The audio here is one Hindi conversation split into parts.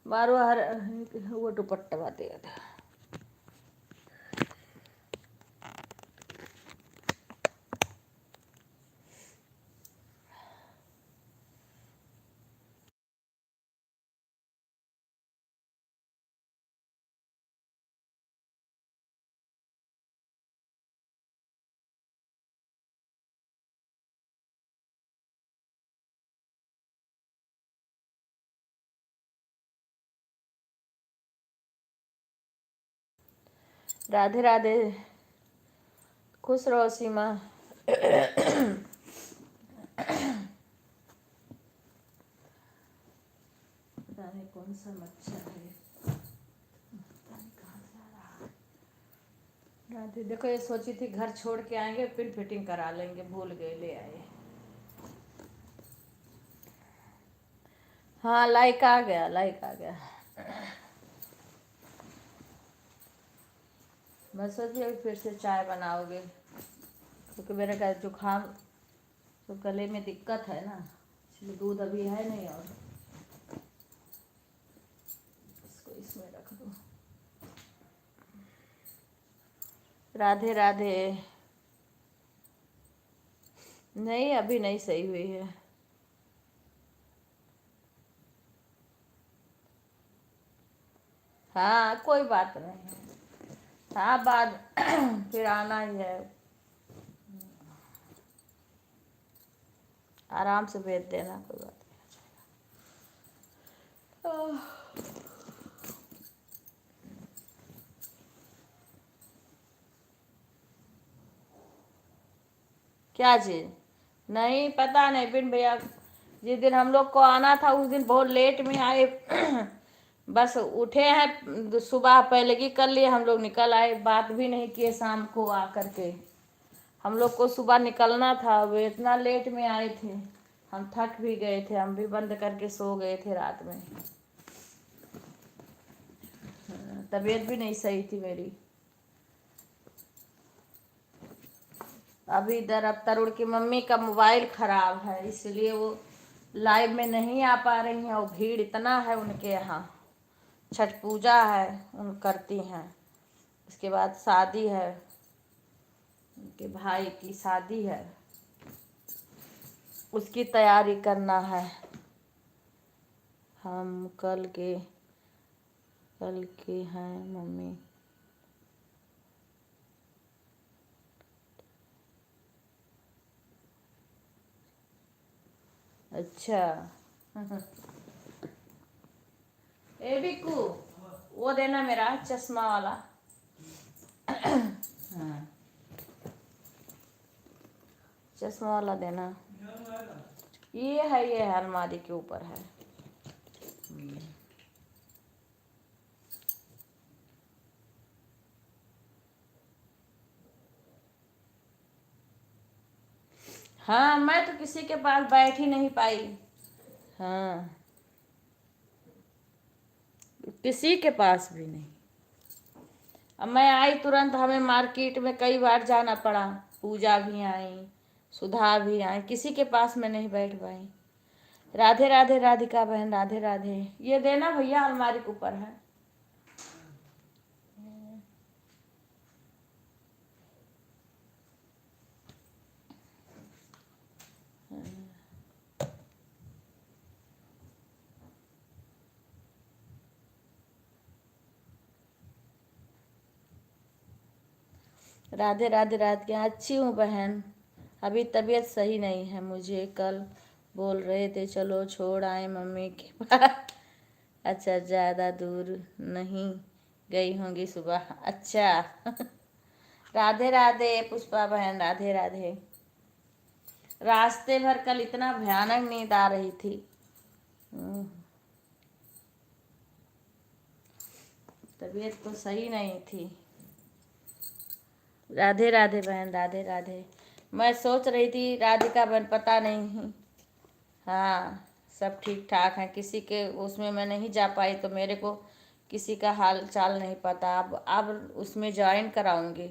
मारो हर वो दुपट्टा बाते था। राधे राधे, खुश रहो सीमा। पता नहीं कौन सा मच्छर है, पता नहीं कहाँ से आ रहा है। राधे देखो, ये सोची थी घर छोड़ के आएंगे फिर फिटिंग करा लेंगे, भूल गए ले आए। हाँ लाइक आ गया, लाइक आ गया। मैं सोची अभी फिर से चाय बनाओगे, क्योंकि मेरे का जुकाम तो गले में दिक्कत है ना, इसलिए दूध अभी है नहीं। और इसको इसमें रख दो। राधे राधे। नहीं अभी नहीं सही हुई है। हाँ कोई बात नहीं। हाँ बाद फिर आना ही है, आराम से भेज देना, कोई बात नहीं। क्या चीज? नहीं पता नहीं बिन भैया, जिस दिन हम लोग को आना था उस दिन बहुत लेट में आए। बस उठे हैं सुबह पहले की कर लिए, हम लोग निकल आए, बात भी नहीं किए शाम को आकर के। हम लोग को सुबह निकलना था, वे इतना लेट में आए थे, हम थक भी गए थे, हम भी बंद करके सो गए थे रात में। तबीयत भी नहीं सही थी मेरी। अभी इधर अब तरुण की मम्मी का मोबाइल खराब है, इसलिए वो लाइव में नहीं आ पा रही हैं, और भीड़ इतना है उनके यहाँ, छठ पूजा है उन करती हैं, इसके बाद शादी है, उनके भाई की शादी है, उसकी तैयारी करना है। हम कल के हैं मम्मी। अच्छा। ए बिक्कू, वो देना मेरा चश्मा वाला। हाँ चश्मा वाला देना। ये है अलमारी के ऊपर है। हाँ मैं तो किसी के पास बैठ ही नहीं पाई। हाँ किसी के पास भी नहीं। अब मैं आई तुरंत, हमें मार्केट में कई बार जाना पड़ा, पूजा भी आई, सुधा भी आई, किसी के पास मैं नहीं बैठ पाई। राधे राधे राधिका बहन, राधे राधे। ये देना भैया, अलमारी के ऊपर है। राधे राधे राधे। अच्छी हूँ बहन, अभी तबीयत सही नहीं है मुझे, कल बोल रहे थे चलो छोड़ आए मम्मी के पास। अच्छा ज़्यादा दूर नहीं गई होंगी सुबह, अच्छा। राधे राधे पुष्पा बहन, राधे राधे। रास्ते भर कल इतना भयानक नींद आ रही थी। तबीयत तो सही नहीं थी। राधे राधे बहन, राधे राधे। मैं सोच रही थी राधिका बहन, पता नहीं। हाँ सब ठीक ठाक है, किसी के उसमें मैं नहीं जा पाई तो मेरे को किसी का हाल चाल नहीं पता। अब उसमें ज्वाइन कराऊंगी।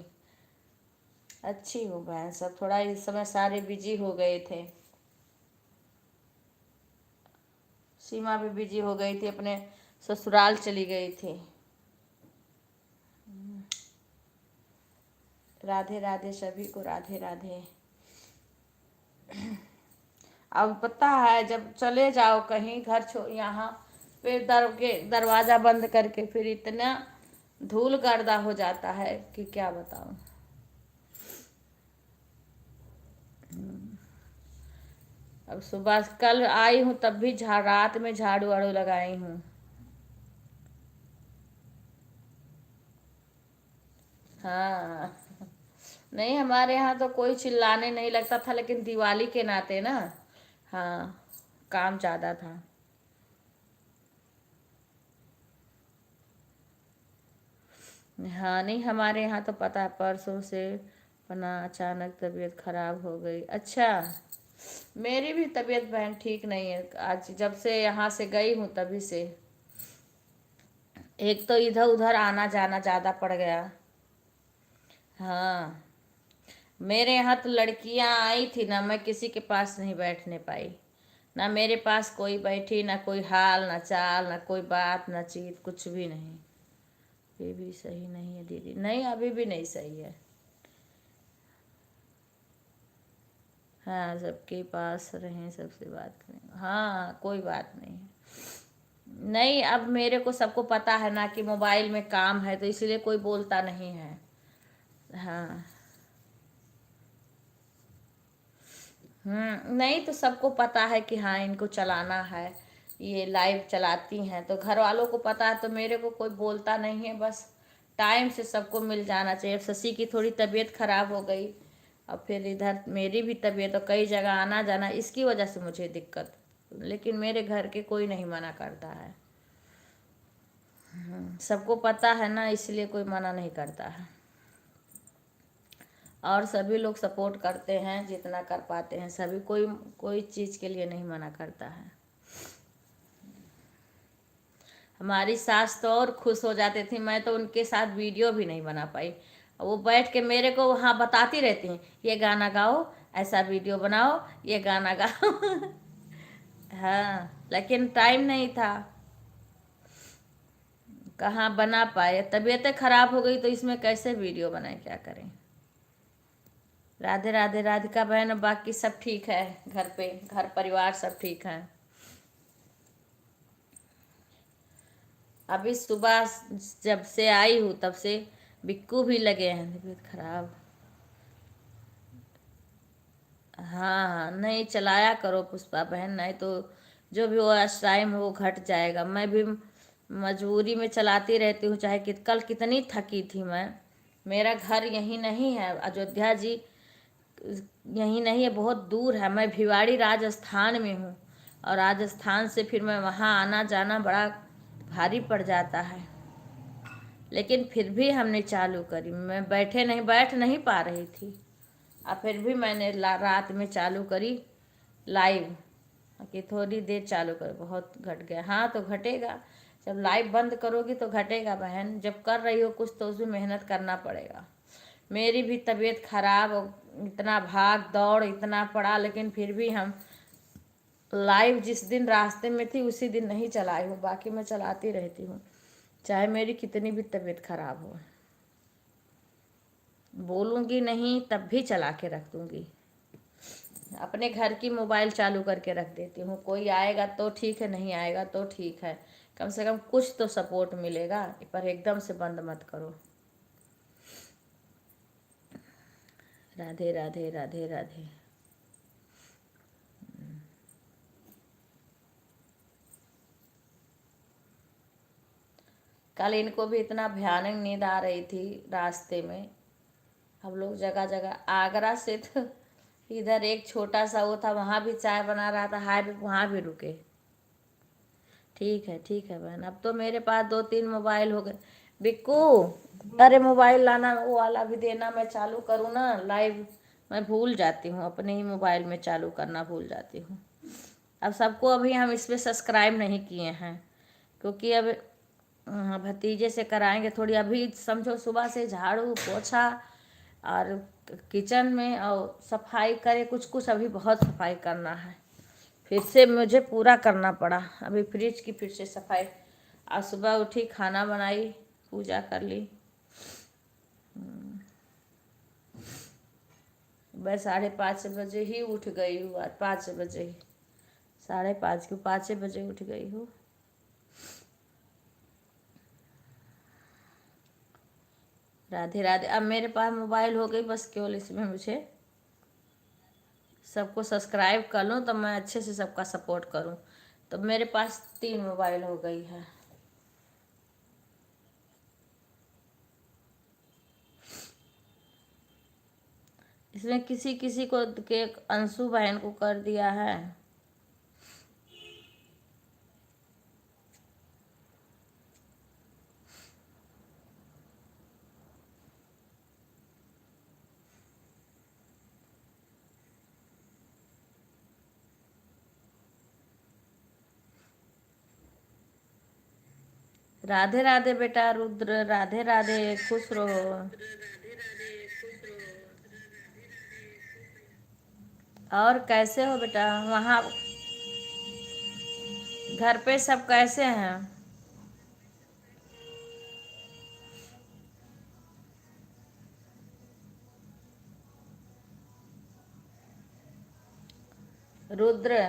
अच्छी हूँ बहन, सब थोड़ा इस समय सारे बिजी हो गए थे। सीमा भी बिजी हो गई थी, अपने ससुराल चली गई थी। राधे राधे सभी को, राधे राधे। अब पता है जब चले जाओ कहीं घर यहाँ पे दरवाज़ा बंद करके फिर इतना धूल गर्दा हो जाता है कि क्या बताऊं। अब सुबह कल आई हूँ तब भी रात में झाड़ू वाड़ू लगाई हूँ। हाँ नहीं, हमारे यहाँ तो कोई चिल्लाने नहीं लगता था, लेकिन दिवाली के नाते ना, हाँ, काम ज़्यादा था। हाँ नहीं, हमारे यहाँ तो पता है परसों से अपना अचानक तबीयत खराब हो गई। अच्छा, मेरी भी तबीयत बहन ठीक नहीं है आज, जब से यहाँ से गई हूँ तभी से। एक तो इधर उधर आना जाना ज़्यादा पड़ गया। हाँ, मेरे यहाँ तो लड़कियाँ आई थी ना, मैं किसी के पास नहीं बैठने पाई। ना मेरे पास कोई बैठी, ना कोई हाल ना चाल, ना कोई बात ना चीत, कुछ भी नहीं। ये भी सही नहीं है दीदी, नहीं अभी भी नहीं सही है। हाँ, सबके पास रहें, सबसे बात करें, हाँ कोई बात नहीं है। नहीं, अब मेरे को सबको पता है ना कि मोबाइल में काम है, तो इसलिए कोई बोलता नहीं है। हाँ। नहीं तो सबको पता है कि हाँ इनको चलाना है, ये लाइव चलाती हैं, तो घर वालों को पता है, तो मेरे को कोई बोलता नहीं है। बस टाइम से सबको मिल जाना चाहिए। शशि की थोड़ी तबीयत खराब हो गई, और फिर इधर मेरी भी तबीयत, और कई जगह आना जाना, इसकी वजह से मुझे दिक्कत। लेकिन मेरे घर के कोई नहीं मना करता है। सबको पता है ना, इसलिए कोई मना नहीं करता है। और सभी लोग सपोर्ट करते हैं जितना कर पाते हैं, सभी कोई कोई चीज़ के लिए नहीं मना करता है। हमारी सास तो और खुश हो जाती थी, मैं तो उनके साथ वीडियो भी नहीं बना पाई। वो बैठ के मेरे को वहाँ बताती रहती हैं, ये गाना गाओ, ऐसा वीडियो बनाओ, ये गाना गाओ। हाँ, लेकिन टाइम नहीं था, कहाँ बना पाए। तबीयतें खराब हो गई तो इसमें कैसे वीडियो बनाए, क्या करें। राधे राधे राधिका बहन, बाकी सब ठीक है घर पे, घर परिवार सब ठीक है। अभी सुबह जब से आई हूँ तब से बिक्कू भी लगे हैं तबीयत खराब। हाँ हाँ, नहीं चलाया करो पुष्पा बहन, नहीं तो जो भी वो टाइम वो घट जाएगा। मैं भी मजबूरी में चलाती रहती हूँ, चाहे कल कितनी थकी थी मैं। मेरा घर यहीं नहीं है अयोध्या जी, यहीं नहीं है, बहुत दूर है। मैं भिवाड़ी राजस्थान में हूँ, और राजस्थान से फिर मैं वहाँ आना जाना बड़ा भारी पड़ जाता है। लेकिन फिर भी हमने चालू करी, मैं बैठ नहीं पा रही थी, और फिर भी मैंने रात में चालू करी लाइव, कि थोड़ी देर चालू करो। बहुत घट गया, हाँ तो घटेगा, जब लाइव बंद करोगी तो घटेगा बहन। जब कर रही हो कुछ तो उसमें मेहनत करना पड़ेगा। मेरी भी तबीयत खराब, इतना भाग दौड़ इतना पड़ा, लेकिन फिर भी हम लाइव जिस दिन रास्ते में थी उसी दिन नहीं चलाई हूँ, बाकी मैं चलाती रहती हूँ, चाहे मेरी कितनी भी तबीयत खराब हो। बोलूँगी नहीं तब भी चला के रख दूँगी। अपने घर की मोबाइल चालू करके रख देती हूँ, कोई आएगा तो ठीक है, नहीं आएगा तो ठीक है, कम से कम कुछ तो सपोर्ट मिलेगा, पर एकदम से बंद मत करो। राधे राधे राधे राधे। कल इनको भी इतना भयानक नींद आ रही थी रास्ते में। हम लोग जगह जगह, आगरा से तो इधर एक छोटा सा वो था, वहाँ भी चाय बना रहा था, हाईवे वहाँ भी रुके। ठीक है बहन, अब तो मेरे पास 2-3 मोबाइल हो गए। बिक्कू, अरे मोबाइल लाना, वो वाला भी देना, मैं चालू करूँ ना लाइव। मैं भूल जाती हूँ, अपने ही मोबाइल में चालू करना भूल जाती हूँ। अब सबको अभी हम इस पर सब्सक्राइब नहीं किए हैं, क्योंकि अब भतीजे से कराएंगे थोड़ी। अभी समझो सुबह से झाड़ू पोछा और किचन में और सफाई करे, कुछ कुछ अभी बहुत सफाई करना है। फिर से मुझे पूरा करना पड़ा। अभी फ्रिज की फिर से सफाई। आज सुबह उठी, खाना बनाई, पूजा कर ली। मैं 5:30 बजे ही उठ गई हूँ आज, 5 बजे ही, 5:30 क्यों, 5 बजे उठ गई हूँ। राधे राधे। अब मेरे पास मोबाइल हो गई, बस केवल इसमें मुझे सबको सब्सक्राइब कर लूँ तो मैं अच्छे से सबका सपोर्ट करूँ। तो मेरे पास 3 मोबाइल हो गई है। इसमें किसी किसी को के अंशु बहन को कर दिया है। राधे राधे बेटा रुद्र, राधे राधे, खुश रहो। और कैसे हो बेटा वहाँ, घर पे सब कैसे हैं? रुद्र,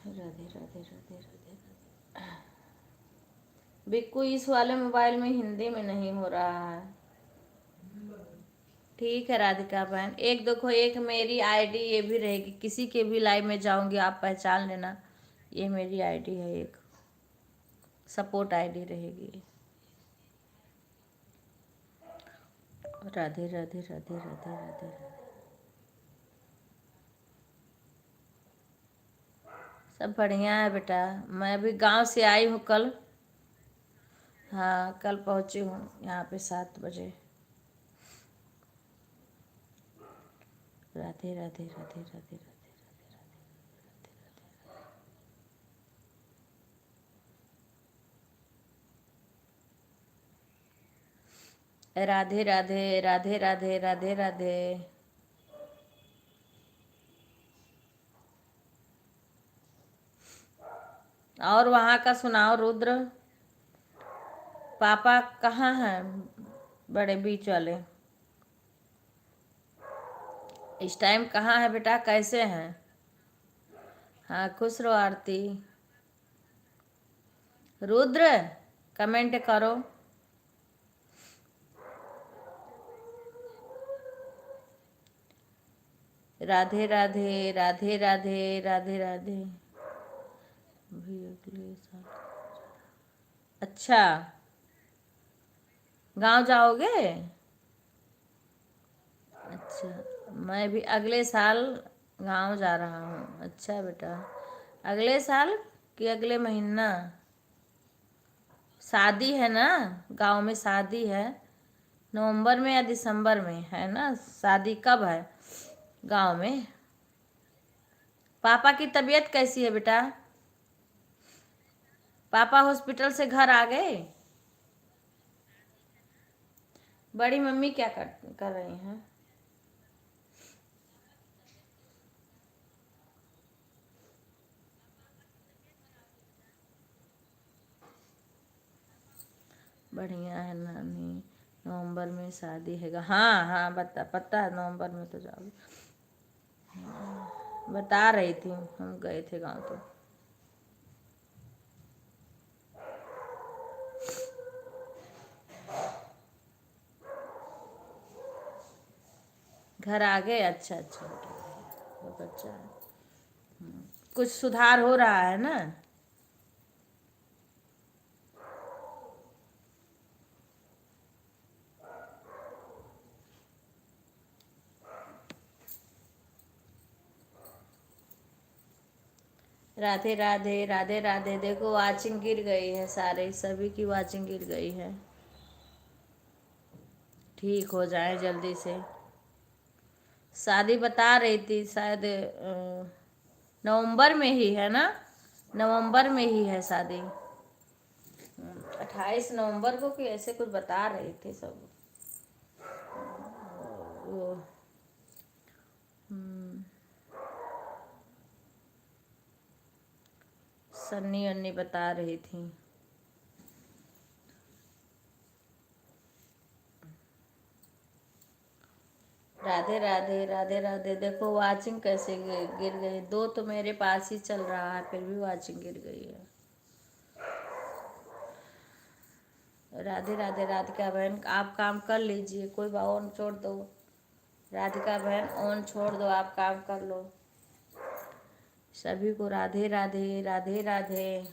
राधे राधे राधे राधे राधे। बिक्कू, इस वाले मोबाइल में हिंदी में नहीं हो रहा है। ठीक है राधिका बहन। एक देखो, एक मेरी आईडी ये भी रहेगी, किसी के भी लाइव में जाऊंगी आप पहचान लेना, ये मेरी आईडी है, एक सपोर्ट आईडी रहेगी। राधे राधे राधे राधे राधे राधे। सब बढ़िया है बेटा। मैं अभी गांव से आई हूँ कल। हाँ, कल पहुँची हूँ यहाँ पे 7 बजे। राधे राधे राधे राधे राधे राधे राधे राधे राधे राधे राधे। और वहाँ का सुनाओ रुद्र, पापा कहाँ हैं, बड़े बीच वाले? इस टाइम कहाँ है बेटा, कैसे हैं? हाँ, खुश रहो आरती। रुद्र, कमेंट करो। राधे राधे राधे राधे राधे राधे। भी अगले साल। अच्छा, गांव जाओगे? अच्छा, मैं भी अगले साल गांव जा रहा हूँ। अच्छा बेटा, अगले साल कि अगले महीना? शादी है ना, गांव में शादी है। नवंबर में या दिसंबर में है ना शादी? कब है गांव में? पापा की तबीयत कैसी है बेटा? पापा हॉस्पिटल से घर आ गए? बड़ी मम्मी क्या कर रही हैं? बढ़िया है नानी। नवंबर में शादी है? हाँ हाँ, पता है, नवंबर में तो जाओगे। बता रही थी, हम गए थे गांव तो। घर आ गए? अच्छा अच्छा बेटा, बहुत अच्छा है। कुछ सुधार हो रहा है ना? राधे राधे राधे राधे। देखो वाचिंग गिर गई है, सारे सभी की वाचिंग गिर गई है। ठीक हो जाए जल्दी से। शादी बता रही थी शायद नवंबर में ही है ना, नवंबर में ही है शादी। 28 नवंबर को कि ऐसे कुछ बता रहे थे सब वो। सन्नी अन्नी बता रही थी। राधे राधे राधे राधे। देखो वाचिंग कैसे गिर गई, दो तो मेरे पास ही चल रहा है फिर भी वाचिंग गिर गई है। राधे राधे राधिका बहन, आप काम कर लीजिए, कोई ऑन छोड़ दो। राधिका बहन ऑन छोड़ दो, आप काम कर लो। सभी को राधे राधे राधे राधे।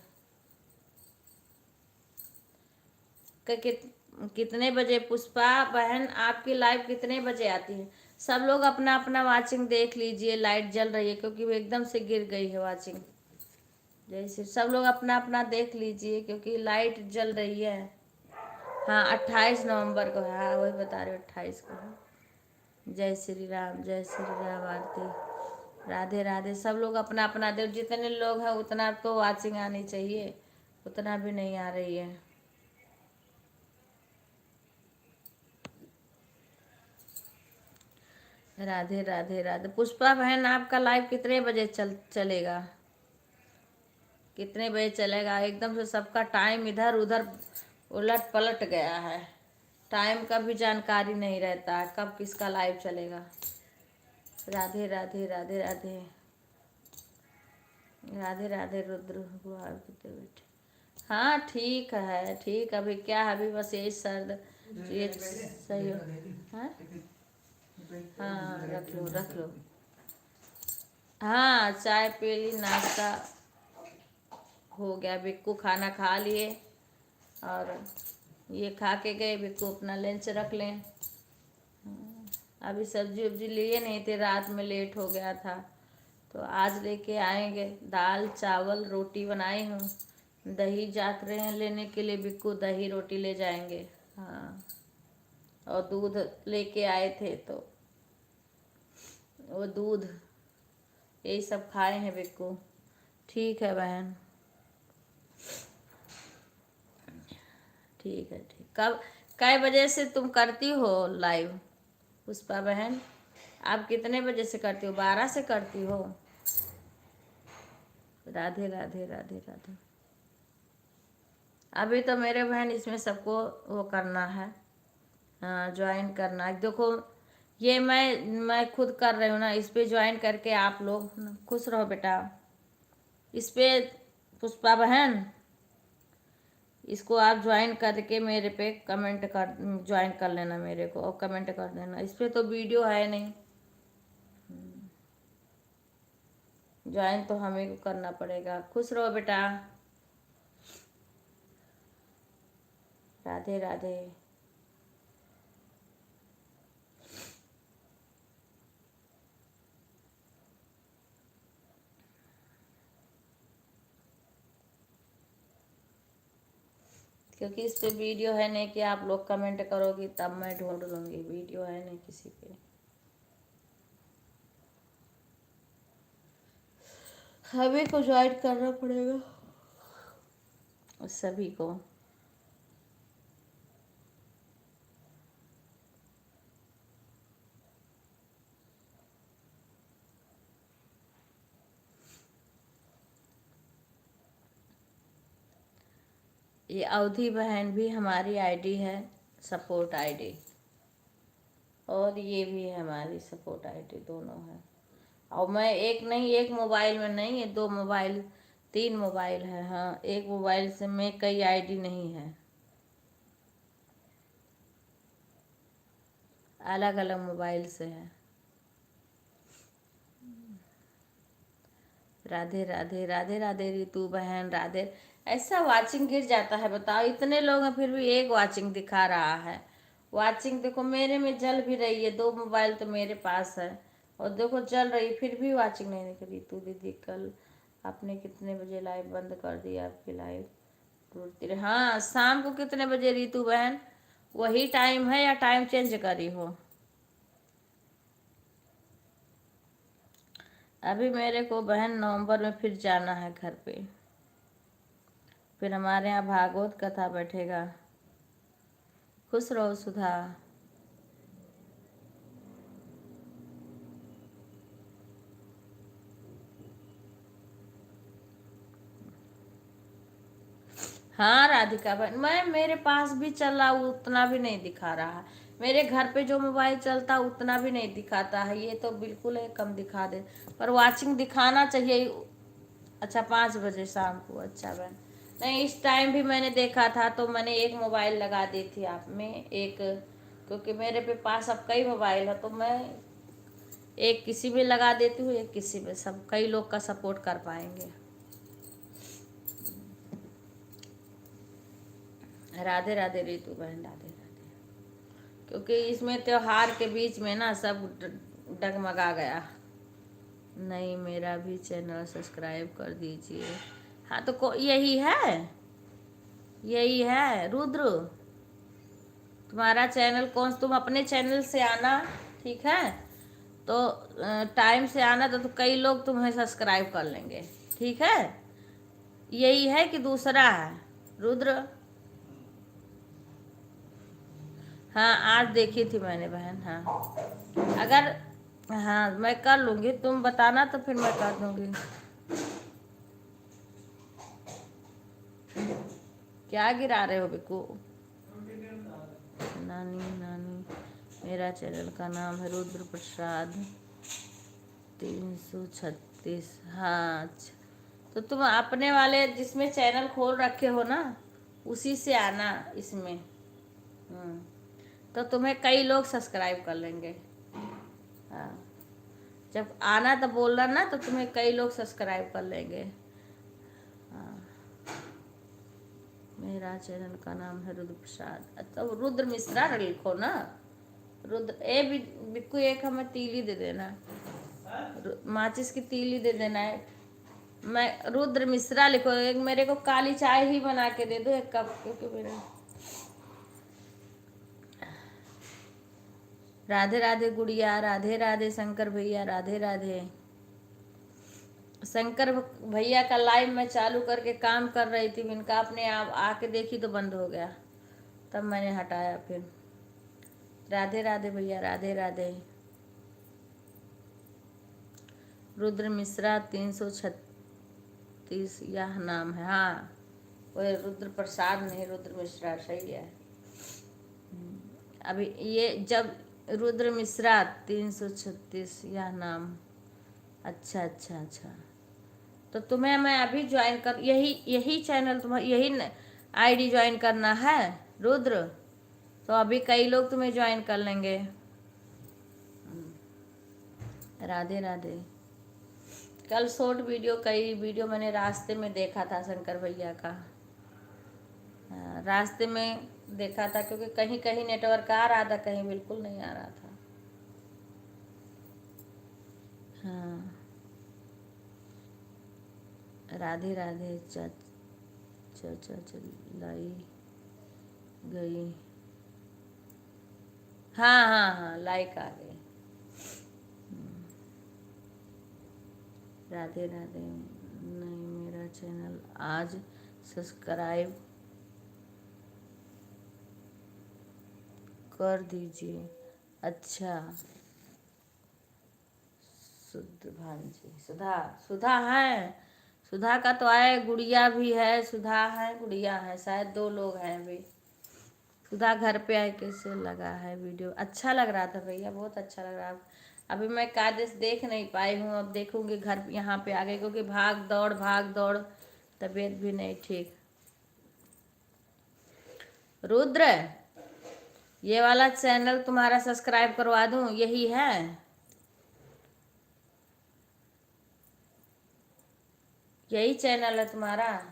कितने बजे पुष्पा बहन आपकी लाइव कितने बजे आती है? सब लोग अपना अपना वाचिंग देख लीजिए, लाइट जल रही है क्योंकि वो एकदम से गिर गई है वाचिंग। जैसे सब लोग अपना अपना देख लीजिए क्योंकि लाइट जल रही है। हाँ 28 नवंबर को है, हाँ वही बता रहे हो 28 को है। जय श्री राम जय श्री राम आरती। राधे राधे। सब लोग अपना अपना दे, जितने लोग हैं उतना तो वाचिंग आनी चाहिए, उतना भी नहीं आ रही है। राधे राधे राधे। पुष्पा बहन आपका लाइव कितने बजे चलेगा, कितने बजे चलेगा? एकदम से सबका टाइम इधर उधर उलट पलट गया है, टाइम का भी जानकारी नहीं रहता है कब किसका लाइव चलेगा। राधे राधे राधे राधे राधे राधे। रुद्र गुहार कितने बैठे? हाँ ठीक है, ठीक। अभी क्या है, अभी बस यही सर्द ये सही हो। हाँ हाँ रख लो रख लो। हाँ चाय पी ली, नाश्ता हो गया, बिक्कू खाना खा लिए और ये खा के गए, बिक्कू अपना लंच रख लें। अभी सब्जी उब्जी लिए नहीं थे, रात में लेट हो गया था तो आज लेके आएंगे। दाल चावल रोटी बनाई हूँ, दही जात रहे हैं लेने के लिए, बिक्कू दही रोटी ले जाएंगे। हाँ और दूध लेके आए थे तो वो दूध यही सब खाए हैं बिक्कू। ठीक है बहन, ठीक है ठीक। कब कै बजे से तुम करती हो लाइव पुष्पा बहन? आप कितने बजे से करती हो? 12 से करती हो? राधे राधे राधे राधे। अभी तो मेरे बहन इसमें सबको वो करना है, ज्वाइन करना है। देखो ये मैं खुद कर रही हूँ ना, इस पे ज्वाइन करके आप लोग खुश रहो बेटा। इस पे पुष्पा बहन इसको आप ज्वाइन करके मेरे पे कमेंट कर, ज्वाइन कर लेना मेरे को और कमेंट कर देना। इस पे तो वीडियो है नहीं, ज्वाइन तो हमें को करना पड़ेगा। खुश रहो बेटा। राधे राधे। क्योंकि इस पे वीडियो है नहीं कि आप लोग कमेंट करोगी तब मैं ढूंढ लूँगी, वीडियो है नहीं किसी पे। हमें को ज्वाइन करना पड़ेगा सभी को। ये अवधि बहन भी हमारी आईडी है, सपोर्ट आईडी, और ये भी है हमारी सपोर्ट आईडी, दोनों है। और मैं एक नहीं, एक मोबाइल में नहीं है, दो मोबाइल 3 मोबाइल है। हाँ एक मोबाइल से में कई आईडी नहीं है, अलग अलग मोबाइल से है। राधे राधे राधे राधे रितु बहन राधे। ऐसा वाचिंग गिर जाता है, बताओ इतने लोग हैं फिर भी एक वाचिंग दिखा रहा है। वाचिंग देखो मेरे में जल भी रही है, 2 मोबाइल तो मेरे पास है और देखो जल रही, फिर भी वाचिंग नहीं दिख। रितु दीदी कल आपने कितने बजे लाइव बंद कर दिया? आपकी लाइव टूटती रही। हाँ शाम को कितने बजे रितु बहन? वही टाइम है या टाइम चेंज करी हो? अभी मेरे को बहन नवंबर में फिर जाना है घर पे, फिर हमारे यहाँ भागवत कथा बैठेगा। खुश रहो सुधा। हाँ राधिका बहन, मैं मेरे पास भी चल रहा, उतना भी नहीं दिखा रहा। मेरे घर पे जो मोबाइल चलता उतना भी नहीं दिखाता है, ये तो बिल्कुल है कम दिखा दे। पर वाचिंग दिखाना चाहिए। अच्छा 5 बजे शाम को, अच्छा बहन। नहीं इस टाइम भी मैंने देखा था, तो मैंने एक मोबाइल लगा दी थी आप में एक, क्योंकि मेरे पे पास अब कई मोबाइल है, तो मैं एक किसी में लगा देती हूँ, एक किसी में, सब कई लोग का सपोर्ट कर पाएंगे। राधे राधे रीतू बहन, राधे राधे। क्योंकि इसमें त्योहार के बीच में ना सब डगमगा गया। नहीं मेरा भी चैनल सब्सक्राइब कर दीजिए। हाँ तो यही है, यही है रुद्र, तुम्हारा चैनल कौन, तुम अपने चैनल से आना, ठीक है? तो टाइम से आना, तो कई लोग तुम्हें सब्सक्राइब कर लेंगे, ठीक है? यही है कि दूसरा है रुद्र? हाँ आज देखी थी मैंने बहन, हाँ। अगर, हाँ मैं कर लूँगी, तुम बताना तो फिर मैं कर दूँगी। क्या गिरा रहे हो बिकू? नानी नानी, मेरा चैनल का नाम है रुद्र प्रसाद 336। हाँ अच्छा, तो तुम अपने वाले जिसमें चैनल खोल रखे हो ना, उसी से आना इसमें। तो तुम्हें कई लोग सब्सक्राइब कर लेंगे। हाँ जब आना तो बोलना ना, तो तुम्हें कई लोग सब्सक्राइब कर लेंगे। हाँ मेरा चैनल का नाम है रुद्र प्रसाद, तो रुद्र मिश्रा लिखो ना। रुद्र बिक्कू एक हमें तीली दे देना, माचिस की तीली दे देना है। मैं रुद्र मिश्रा लिखो, एक मेरे को काली चाय ही बना के दे दो 1 कप, क्योंकि मेरे। राधे राधे गुड़िया, राधे राधे शंकर भैया, राधे राधे। शंकर भैया का लाइव मैं चालू करके काम कर रही थी, इनका अपने आप आके देखी तो बंद हो गया, तब मैंने हटाया फिर। राधे राधे भैया, राधे राधे। रुद्र मिश्रा 336 यह नाम है। हाँ वो रुद्र प्रसाद नहीं, रुद्र मिश्रा सही है। अभी ये जब रुद्र मिश्रा 336 यह नाम। अच्छा अच्छा अच्छा, तो तुम्हें मैं अभी ज्वाइन कर, यही यही चैनल तुम्हें, यही आईडी ज्वाइन करना है रुद्र, तो अभी कई लोग तुम्हें ज्वाइन कर लेंगे। राधे राधे। कल शॉर्ट वीडियो, कई वीडियो मैंने रास्ते में देखा था शंकर भैया का। रास्ते में देखा था, क्योंकि कहीं कहीं नेटवर्क आ रहा था, कहीं बिल्कुल नहीं आ रहा था। हाँ राधे राधे। चलाई गई। हाँ हाँ हाँ लाइक आ गई। राधे राधे। नहीं मेरा चैनल आज सब्सक्राइब कर दीजिए। अच्छा शुद्ध भांजी, सुधा, सुधा है, सुधा का तो आए, गुड़िया भी है, सुधा है, गुड़िया है, शायद 2 लोग हैं अभी। सुधा घर पे आए, कैसे लगा है वीडियो? अच्छा लग रहा था भैया, बहुत अच्छा लग रहा। अभी मैं कादेश देख नहीं पाई हूँ, अब देखूंगी घर यहाँ पे आ गए, क्योंकि भाग दौड़, तबीयत भी नहीं ठीक। रुद्र ये वाला चैनल तुम्हारा सब्सक्राइब करवा दूं, यही है? यही चैनल है तुम्हारा?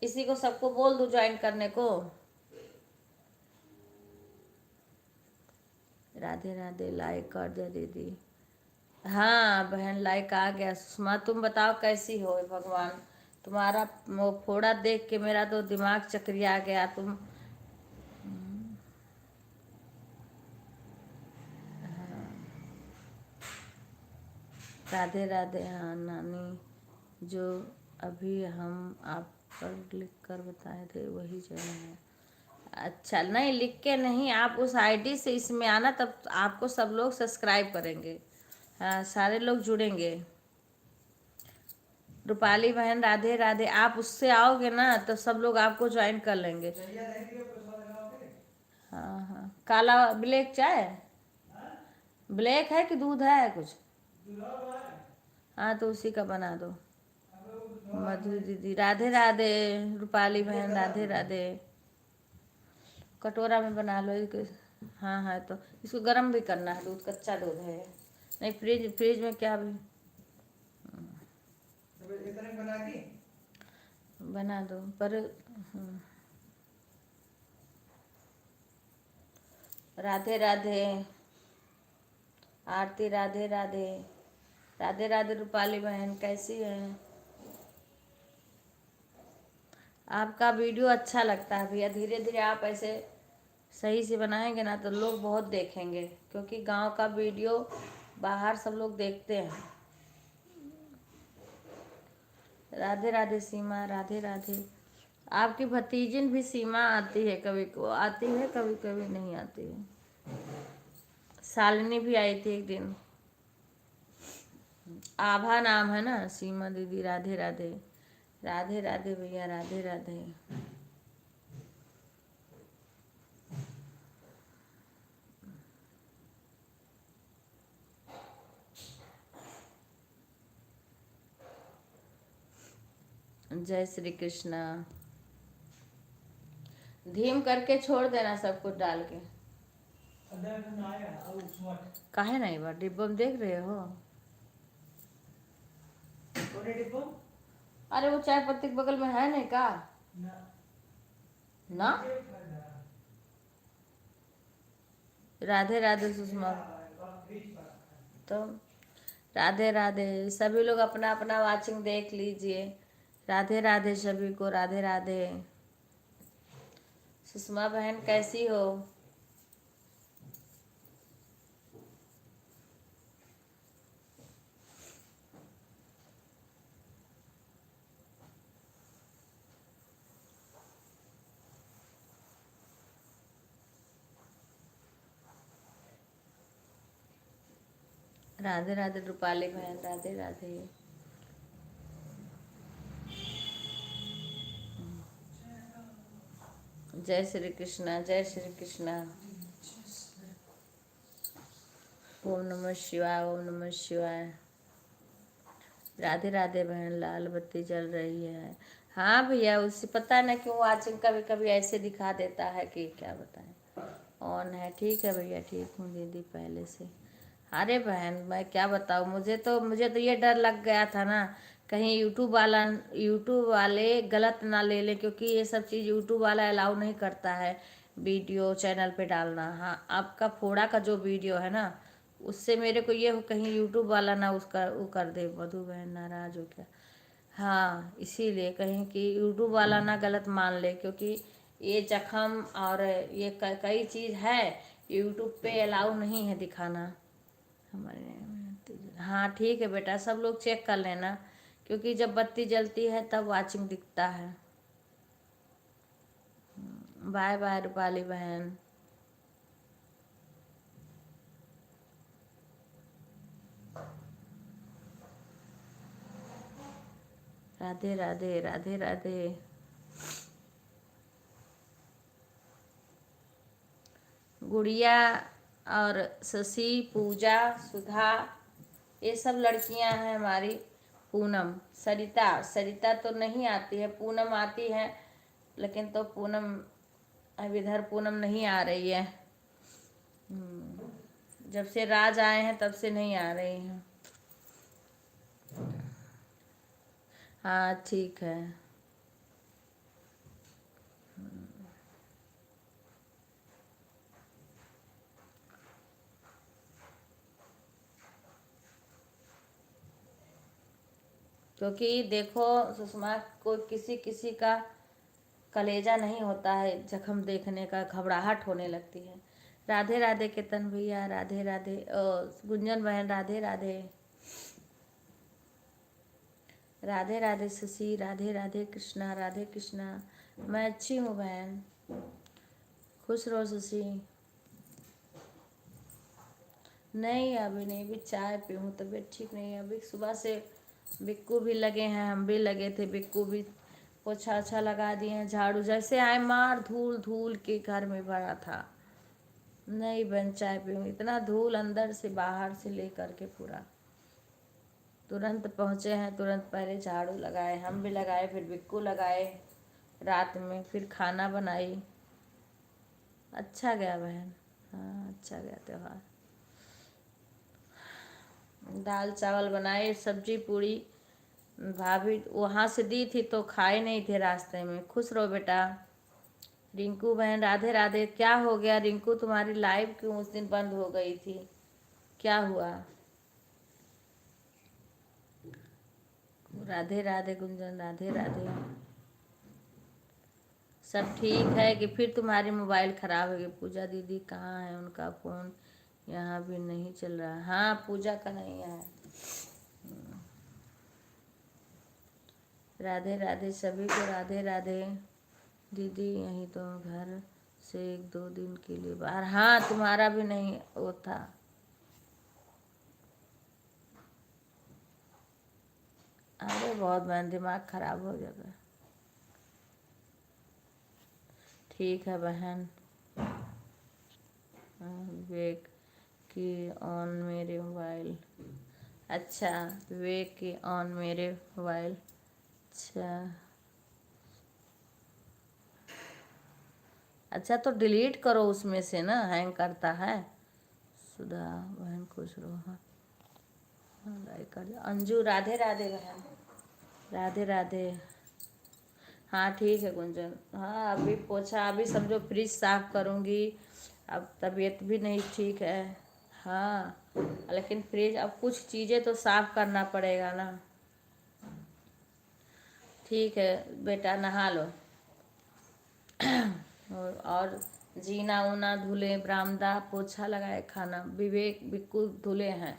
इसी को सबको बोल दूं ज्वाइन करने को। राधे राधे, लाइक कर दे दीदी। हाँ बहन लाइक आ गया। सुषमा तुम बताओ कैसी हो भगवान? तुम्हारा वो फोड़ा देख के मेरा तो दिमाग चकरिया गया। तुम राधे राधे। हाँ नानी, जो अभी हम आप पर लिख कर बताए थे वही जगह है। अच्छा, नहीं लिख के नहीं, आप उस आईडी से इसमें आना, तब आपको सब लोग सब्सक्राइब करेंगे। हाँ, सारे लोग जुड़ेंगे। रूपाली बहन राधे राधे, आप उससे आओगे ना तो सब लोग आपको ज्वाइन कर लेंगे। हाँ हाँ, काला ब्लैक चाय, ब्लैक है कि दूध है कुछ? हाँ तो उसी का बना दो। मधु दीदी राधे राधे, रूपाली बहन राधे राधे। कटोरा में बना लो एक। हाँ हाँ, तो इसको गर्म भी करना है, दूध कच्चा दूध है। नहीं, फ्रिज फ्रिज में क्या भी बना दो पर। राधे राधे आरती, राधे राधे। राधे राधे रूपाली बहन, कैसी हैं? आपका वीडियो अच्छा लगता है भैया, धीरे धीरे आप ऐसे सही से बनाएंगे ना तो लोग बहुत देखेंगे, क्योंकि गांव का वीडियो बाहर सब लोग देखते हैं। राधे राधे सीमा, राधे राधे। आपकी भतीजिन भी सीमा आती है, कभी को आती है, कभी कभी नहीं आती है। शालिनी भी आई थी एक दिन। आभा नाम है ना, सीमा दीदी। राधे राधे, राधे राधे भैया, राधे राधे। जय श्री कृष्णा। धीम करके छोड़ देना सब कुछ डाल के। काहे नहीं बा डिब्बा में देख रहे हो? अरे वो चाय पत्ती के बगल में है नहीं का ना? राधे राधे सुषमा। तो राधे राधे, सभी लोग अपना अपना वाचिंग देख लीजिए। राधे राधे सभी को, राधे राधे। सुषमा बहन कैसी हो? राधे राधे रूपाली बहन, राधे राधे। जय श्री कृष्णा, जय श्री कृष्णा। ओम नमः शिवाय, ओम नमः शिवाय। राधे राधे बहन, लाल बत्ती जल रही है। हाँ भैया, उससे पता है ना क्यों वाचिंग कभी कभी ऐसे दिखा देता है कि क्या बताएं। ऑन है, ठीक है भैया, ठीक हूँ दीदी पहले से। अरे बहन मैं क्या बताऊँ, मुझे तो ये डर लग गया था ना, कहीं यूट्यूब वाले गलत ना ले लें, क्योंकि ये सब चीज़ यूट्यूब वाला अलाउ नहीं करता है वीडियो चैनल पे डालना। हाँ, आपका फोड़ा का जो वीडियो है ना, उससे मेरे को ये कहीं यूट्यूब वाला ना उसका वो कर दे, मधु बहन नाराज हो क्या? हाँ, इसीलिए कहीं कि यूट्यूब वाला ना गलत मान ले, क्योंकि ये जख्म और ये कई चीज़ है यूट्यूब पे अलाउ नहीं है दिखाना हमारे। हाँ ठीक है बेटा, सब लोग चेक कर लेना, क्योंकि जब बत्ती जलती है तब वाचिंग दिखता है। बाय बाय रूपाली बहन। राधे राधे, राधे राधे। गुड़िया और शशि, पूजा, सुधा, ये सब लड़कियां हैं हमारी। पूनम, सरिता, सरिता तो नहीं आती है, पूनम आती है, लेकिन तो पूनम अब इधर पूनम नहीं आ रही है। जब से राज आए हैं तब से नहीं आ रही हैं। हाँ ठीक है। क्योंकि देखो सुषमा, कोई किसी किसी का कलेजा नहीं होता है, जख्म देखने का घबराहट होने लगती है। राधे राधे केतन भैया, राधे राधे। गुंजन बहन, राधे राधे। राधे राधे शशि, राधे राधे कृष्णा, राधे कृष्णा। मैं अच्छी हूँ बहन, खुश रहो शशि। नहीं अभी नहीं, अभी चाय पी हूँ, तबीयत ठीक नहीं है अभी। सुबह से बिक्कू भी लगे हैं, हम भी लगे थे, बिक्कू भी पोछा ओछा लगा दिए हैं, झाड़ू जैसे आए मार धूल धूल के घर में भरा था। नहीं बहन चाय पी हूँ, इतना धूल अंदर से बाहर से लेकर के पूरा। तुरंत पहुँचे हैं, तुरंत पहले झाड़ू लगाए, हम भी लगाए, फिर बिक्कू लगाए, रात में फिर खाना बनाई। अच्छा गया बहन, हाँ अच्छा गया त्यौहार। दाल चावल बनाए, सब्जी पूड़ी भाभी वहाँ से दी थी तो खाए नहीं थे रास्ते में। खुश रहो बेटा। रिंकू बहन राधे राधे। क्या हो गया रिंकू, तुम्हारी लाइव क्यों उस दिन बंद हो गई थी, क्या हुआ? राधे राधे गुंजन, राधे राधे। सब ठीक है कि फिर तुम्हारी मोबाइल ख़राब हो गई? पूजा दीदी कहाँ है, उनका फ़ोन यहाँ भी नहीं चल रहा। हाँ पूजा का नहीं है। राधे राधे सभी को, राधे राधे। दीदी यहीं तो घर से 1-2 दिन के लिए बाहर। हाँ तुम्हारा भी नहीं वो था। अरे बहुत बहन दिमाग खराब हो जाता है। ठीक है बहन। विवेक की ऑन मेरे मोबाइल। अच्छा विवेक की ऑन मेरे मोबाइल। अच्छा अच्छा तो डिलीट करो उसमें से ना, हैंग करता है। सुधा बहन खुश रहो। हाँ लाइक कर दो। अंजू राधे राधे बहन, राधे राधे। हाँ ठीक है गुंजन। हाँ अभी पोछा, अभी समझो फ्रिज साफ करूँगी। अब तबीयत भी नहीं ठीक है। हाँ लेकिन फ्रिज, अब कुछ चीज़ें तो साफ करना पड़ेगा ना। ठीक है बेटा नहा लो। और जीना उना धुले, बरामदा पोछा लगाए, खाना विवेक बिल्कुल धुले हैं।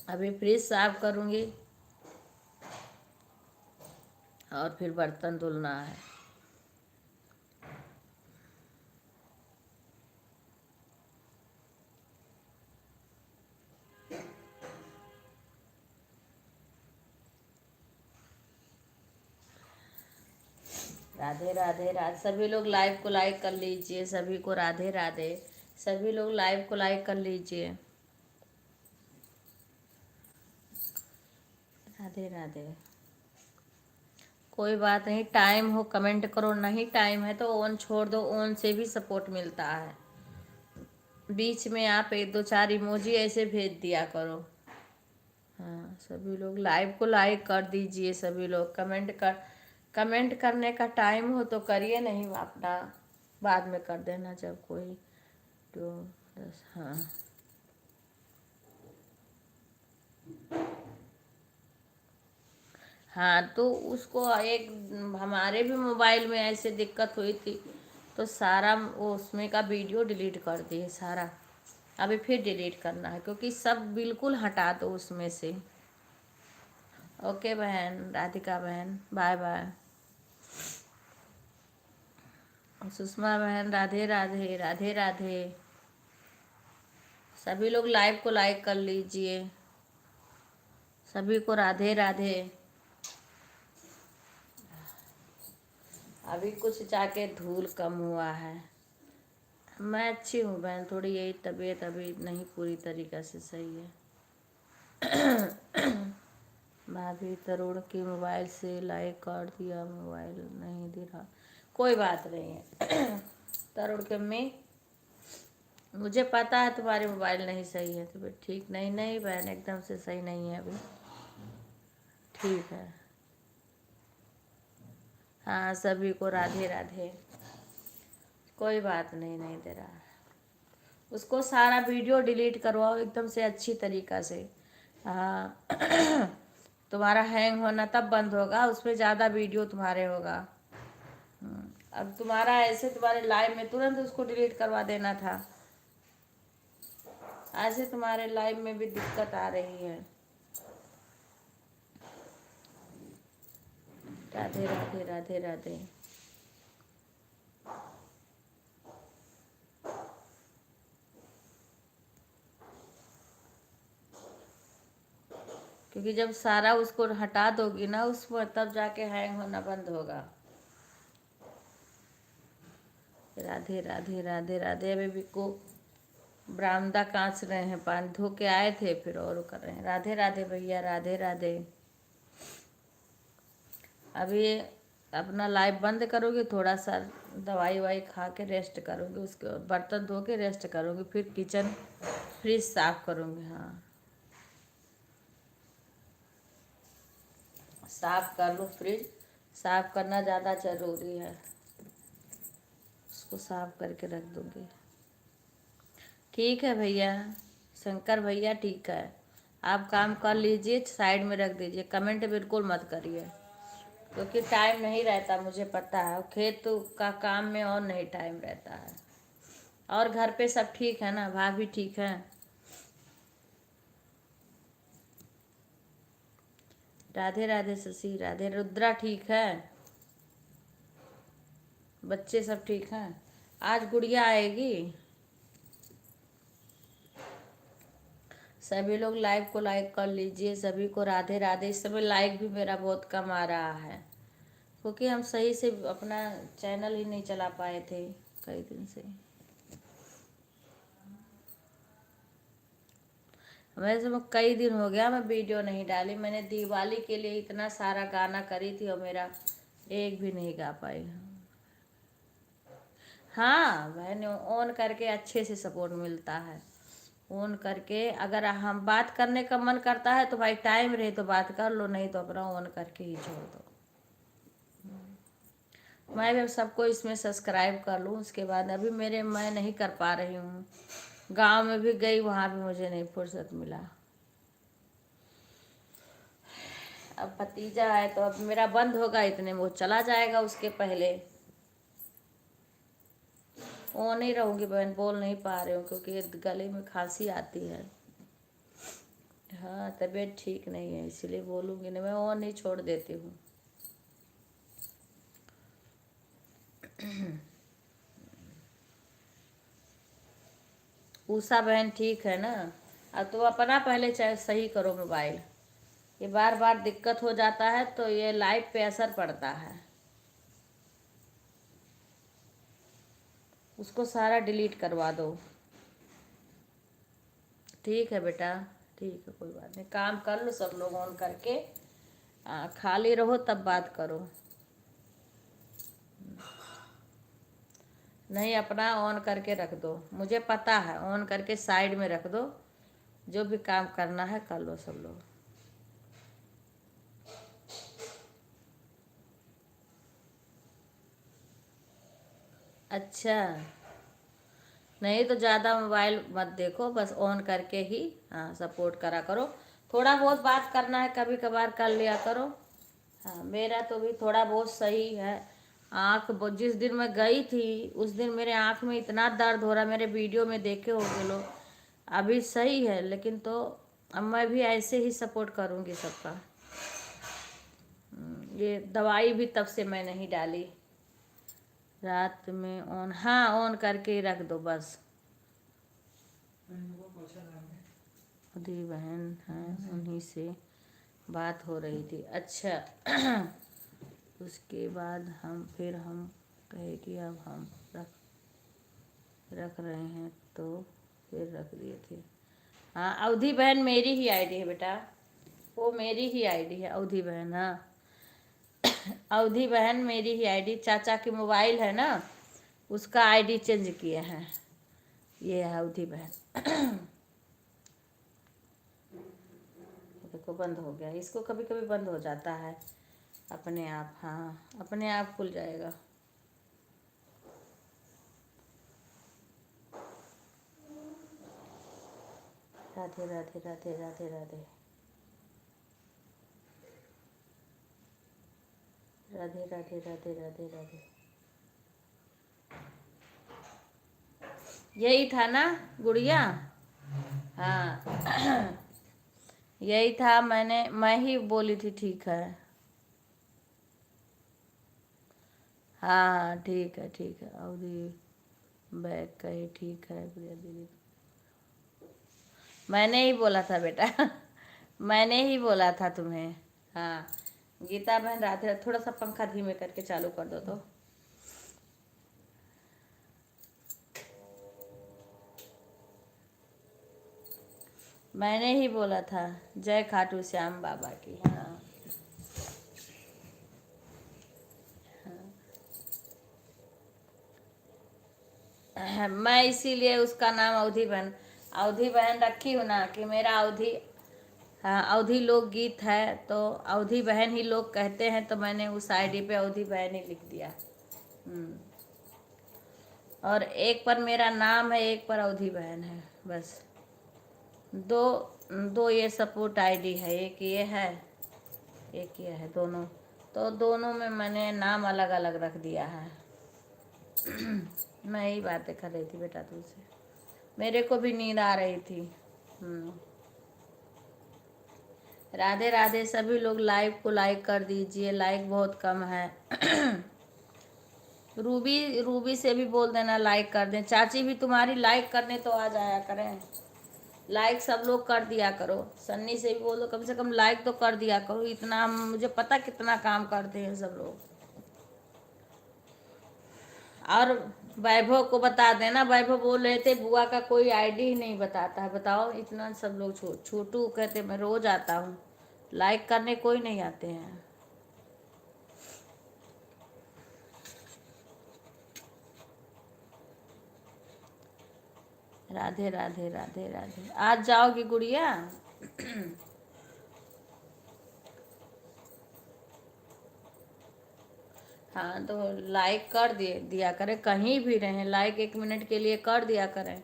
अभी फ्रिज साफ करूँगी और फिर बर्तन धुलना है। राधे राधे राधे। सभी लोग लाइव को लाइक कर लीजिए, सभी को राधे राधे। सभी लोग लाइव को लाइक कर लीजिए। राधे राधे। कोई बात नहीं, टाइम हो कमेंट करो, नहीं टाइम है तो ऑन छोड़ दो, ऑन से भी सपोर्ट मिलता है। बीच में आप 1-2-4 इमोजी ऐसे भेज दिया करो। हाँ सभी लोग लाइव को लाइक कर दीजिए, सभी लोग कमेंट करने का टाइम हो तो करिए, नहीं अपना बाद में कर देना जब कोई 2-10। हाँ हाँ तो उसको एक हमारे भी मोबाइल में ऐसे दिक्कत हुई थी तो सारा वो उसमें का वीडियो डिलीट कर दिए सारा। अभी फिर डिलीट करना है क्योंकि सब बिल्कुल हटा दो उसमें से। ओके बहन राधिका बहन, बाय बाय। सुषमा बहन राधे राधे, राधे राधे। सभी लोग लाइव को लाइक कर लीजिए, सभी को राधे राधे। अभी कुछ जाके धूल कम हुआ है। मैं अच्छी हूँ बहन, थोड़ी यही तबीयत अभी नहीं पूरी तरीक़ा से सही है। भाभी तरुण की मोबाइल से लाइक कर दिया, मोबाइल नहीं दे रहा। कोई बात नहीं है। तरुण के में मुझे पता है तुम्हारी मोबाइल नहीं सही है तो फिर ठीक नहीं, नहीं बहन एकदम से सही नहीं है अभी। ठीक है हाँ सभी को राधे राधे। कोई बात नहीं, नहीं दे रहा है। उसको सारा वीडियो डिलीट करवाओ एकदम से अच्छी तरीक़ा से। हाँ तुम्हारा हैंग होना तब बंद होगा, उसमें ज़्यादा वीडियो तुम्हारे होगा। अब तुम्हारा ऐसे तुम्हारे लाइव में तुरंत उसको डिलीट करवा देना था। आज से तुम्हारे लाइफ में भी दिक्कत आ रही है। राधे राधे राधे राधे। क्योंकि जब सारा उसको हटा दोगी ना उसको, तब जाके हैंग होना बंद होगा। राधे राधे राधे राधे। अभी भी को बरामदा कांच रहे हैं, पानी धो के आए थे फिर और कर रहे हैं। राधे राधे भैया, राधे राधे। अभी अपना लाइव बंद करोगे, थोड़ा सा दवाई वाई खा के रेस्ट करोगे, उसके बाद बर्तन धो के रेस्ट करोगे, फिर किचन फ्रिज साफ करूँगी। हाँ साफ कर लो, फ्रिज साफ करना ज़्यादा ज़रूरी है, उसको साफ करके रख दूँगी। ठीक है भैया, शंकर भैया ठीक है, आप काम कर लीजिए, साइड में रख दीजिए, कमेंट बिल्कुल मत करिए, क्योंकि टाइम नहीं रहता, मुझे पता है, खेत का काम में और नहीं टाइम रहता है। और घर पे सब ठीक है ना, भाभी ठीक है? राधे राधे शशि, राधे। रुद्रा ठीक है? बच्चे सब ठीक हैं? आज गुड़िया आएगी? सभी लोग लाइव को लाइक कर लीजिए, सभी को राधे राधे। इस समय लाइक भी मेरा बहुत कम आ रहा है, क्योंकि हम सही से अपना चैनल ही नहीं चला पाए थे कई दिन से। वैसे मैं कई दिन हो गया मैं वीडियो नहीं डाली, मैंने दिवाली के लिए इतना सारा गाना करी थी और मेरा एक भी नहीं गा पाई। हाँ मैंने ऑन करके अच्छे से सपोर्ट मिलता है, ऑन करके अगर हम बात करने का मन करता है तो भाई टाइम रहे तो बात कर लो, नहीं तो अपना ऑन करके ही छोड़ दो। मैं भी सबको इसमें सब्सक्राइब कर लूँ, उसके बाद अभी मैं नहीं कर पा रही हूँ, गांव में भी गई, वहाँ भी मुझे नहीं फुर्सत मिला। अब भतीजा है तो अब मेरा बंद होगा, इतने में वो चला जाएगा, उसके पहले वो नहीं रहूँगी। बहन बोल नहीं पा रही हूँ क्योंकि गले में खांसी आती है। हाँ तबीयत ठीक नहीं है, इसलिए बोलूँगी नहीं, मैं वो नहीं, छोड़ देती हूँ। उषा बहन ठीक है ना? अब तो अपना पहले चाहे सही करो मोबाइल, ये बार बार दिक्कत हो जाता है तो ये लाइफ पे असर पड़ता है। उसको सारा डिलीट करवा दो। ठीक है बेटा, ठीक है, कोई बात नहीं, काम कर लो सब लोग ऑन करके, खाली रहो तब बात करो, नहीं अपना ऑन करके रख दो, मुझे पता है, ऑन करके साइड में रख दो, जो भी काम करना है कर लो सब लोग। अच्छा नहीं तो ज़्यादा मोबाइल मत देखो, बस ऑन करके ही हाँ सपोर्ट करा करो, थोड़ा बहुत बात करना है कभी कभार कर लिया करो। हाँ मेरा तो भी थोड़ा बहुत सही है, जिस दिन मैं गई थी उस दिन मेरे आँख में इतना दर्द हो रहा, मेरे वीडियो में देखे होंगे लोग, अभी सही है, लेकिन तो अब मैं भी ऐसे ही सपोर्ट करूँगी सबका। ये दवाई भी तब से मैं नहीं डाली, रात में ऑन, हाँ ऑन करके ही रख दो बस। दी बहन हैं, उन्हीं से बात हो रही थी। अच्छा उसके बाद हम कहे कि अब हम रख रहे हैं तो फिर रख दिए थे। हाँ अवधि बहन मेरी ही आईडी है बेटा, वो मेरी ही आईडी है अवधि बहन। हाँ अवधि बहन मेरी ही आईडी, चाचा की मोबाइल है ना उसका आईडी चेंज किए हैं, ये है अवधि बहन। देखो बंद हो गया, इसको कभी कभी बंद हो जाता है अपने आप, हाँ अपने आप खुल जाएगा। राधे राधे राधे राधे राधे राधे राधे राधे राधे राधे। यही था ना गुड़िया? हाँ यही था, मैं ही बोली थी ठीक है। हाँ ठीक है अवधि बैग का ही ठीक है प्रिया दीदी। मैंने ही बोला था बेटा मैंने ही बोला था तुम्हें। हाँ गीता बहन राधे, थोड़ा सा पंखा धीमे करके चालू कर दो तो। मैंने ही बोला था। जय खाटू श्याम बाबा की। हाँ मैं इसीलिए उसका नाम अवधि बहन रखी हूँ ना, कि मेरा अवधि। हाँ अवधि लोकगीत है तो अवधि बहन ही लोग कहते हैं, तो मैंने उस आईडी पे अवधि बहन ही लिख दिया। और एक पर मेरा नाम है, एक पर अवधि बहन है, बस। दो दो ये सपोर्ट आईडी है, एक ये है एक ये है, दोनों। तो दोनों में मैंने नाम अलग अलग रख दिया है मैं यही बातें कर रही थी बेटा तुझसे, मेरे को भी नींद आ रही थी। राधे राधे सभी लोग, लाइव को लाइक कर दीजिए, लाइक बहुत कम है रूबी रूबी से भी बोल देना लाइक कर दें। चाची भी तुम्हारी लाइक करने तो आ जाया करें, लाइक सब लोग कर दिया करो। सन्नी से भी बोल दो कम से कम लाइक तो कर दिया करो, इतना मुझे पता कितना काम करते हैं सब लोग। और वैभव को बता देना, वैभव बोल रहे थे बुआ का कोई आईडी ही नहीं बताता है, बताओ इतना सब लोग। छोटू कहते मैं रोज आता हूँ, लाइक करने कोई नहीं आते हैं। राधे राधे राधे राधे। आज जाओगी गुड़िया हाँ तो लाइक कर दिया करें, कहीं भी रहें लाइक 1 मिनट के लिए कर दिया करें।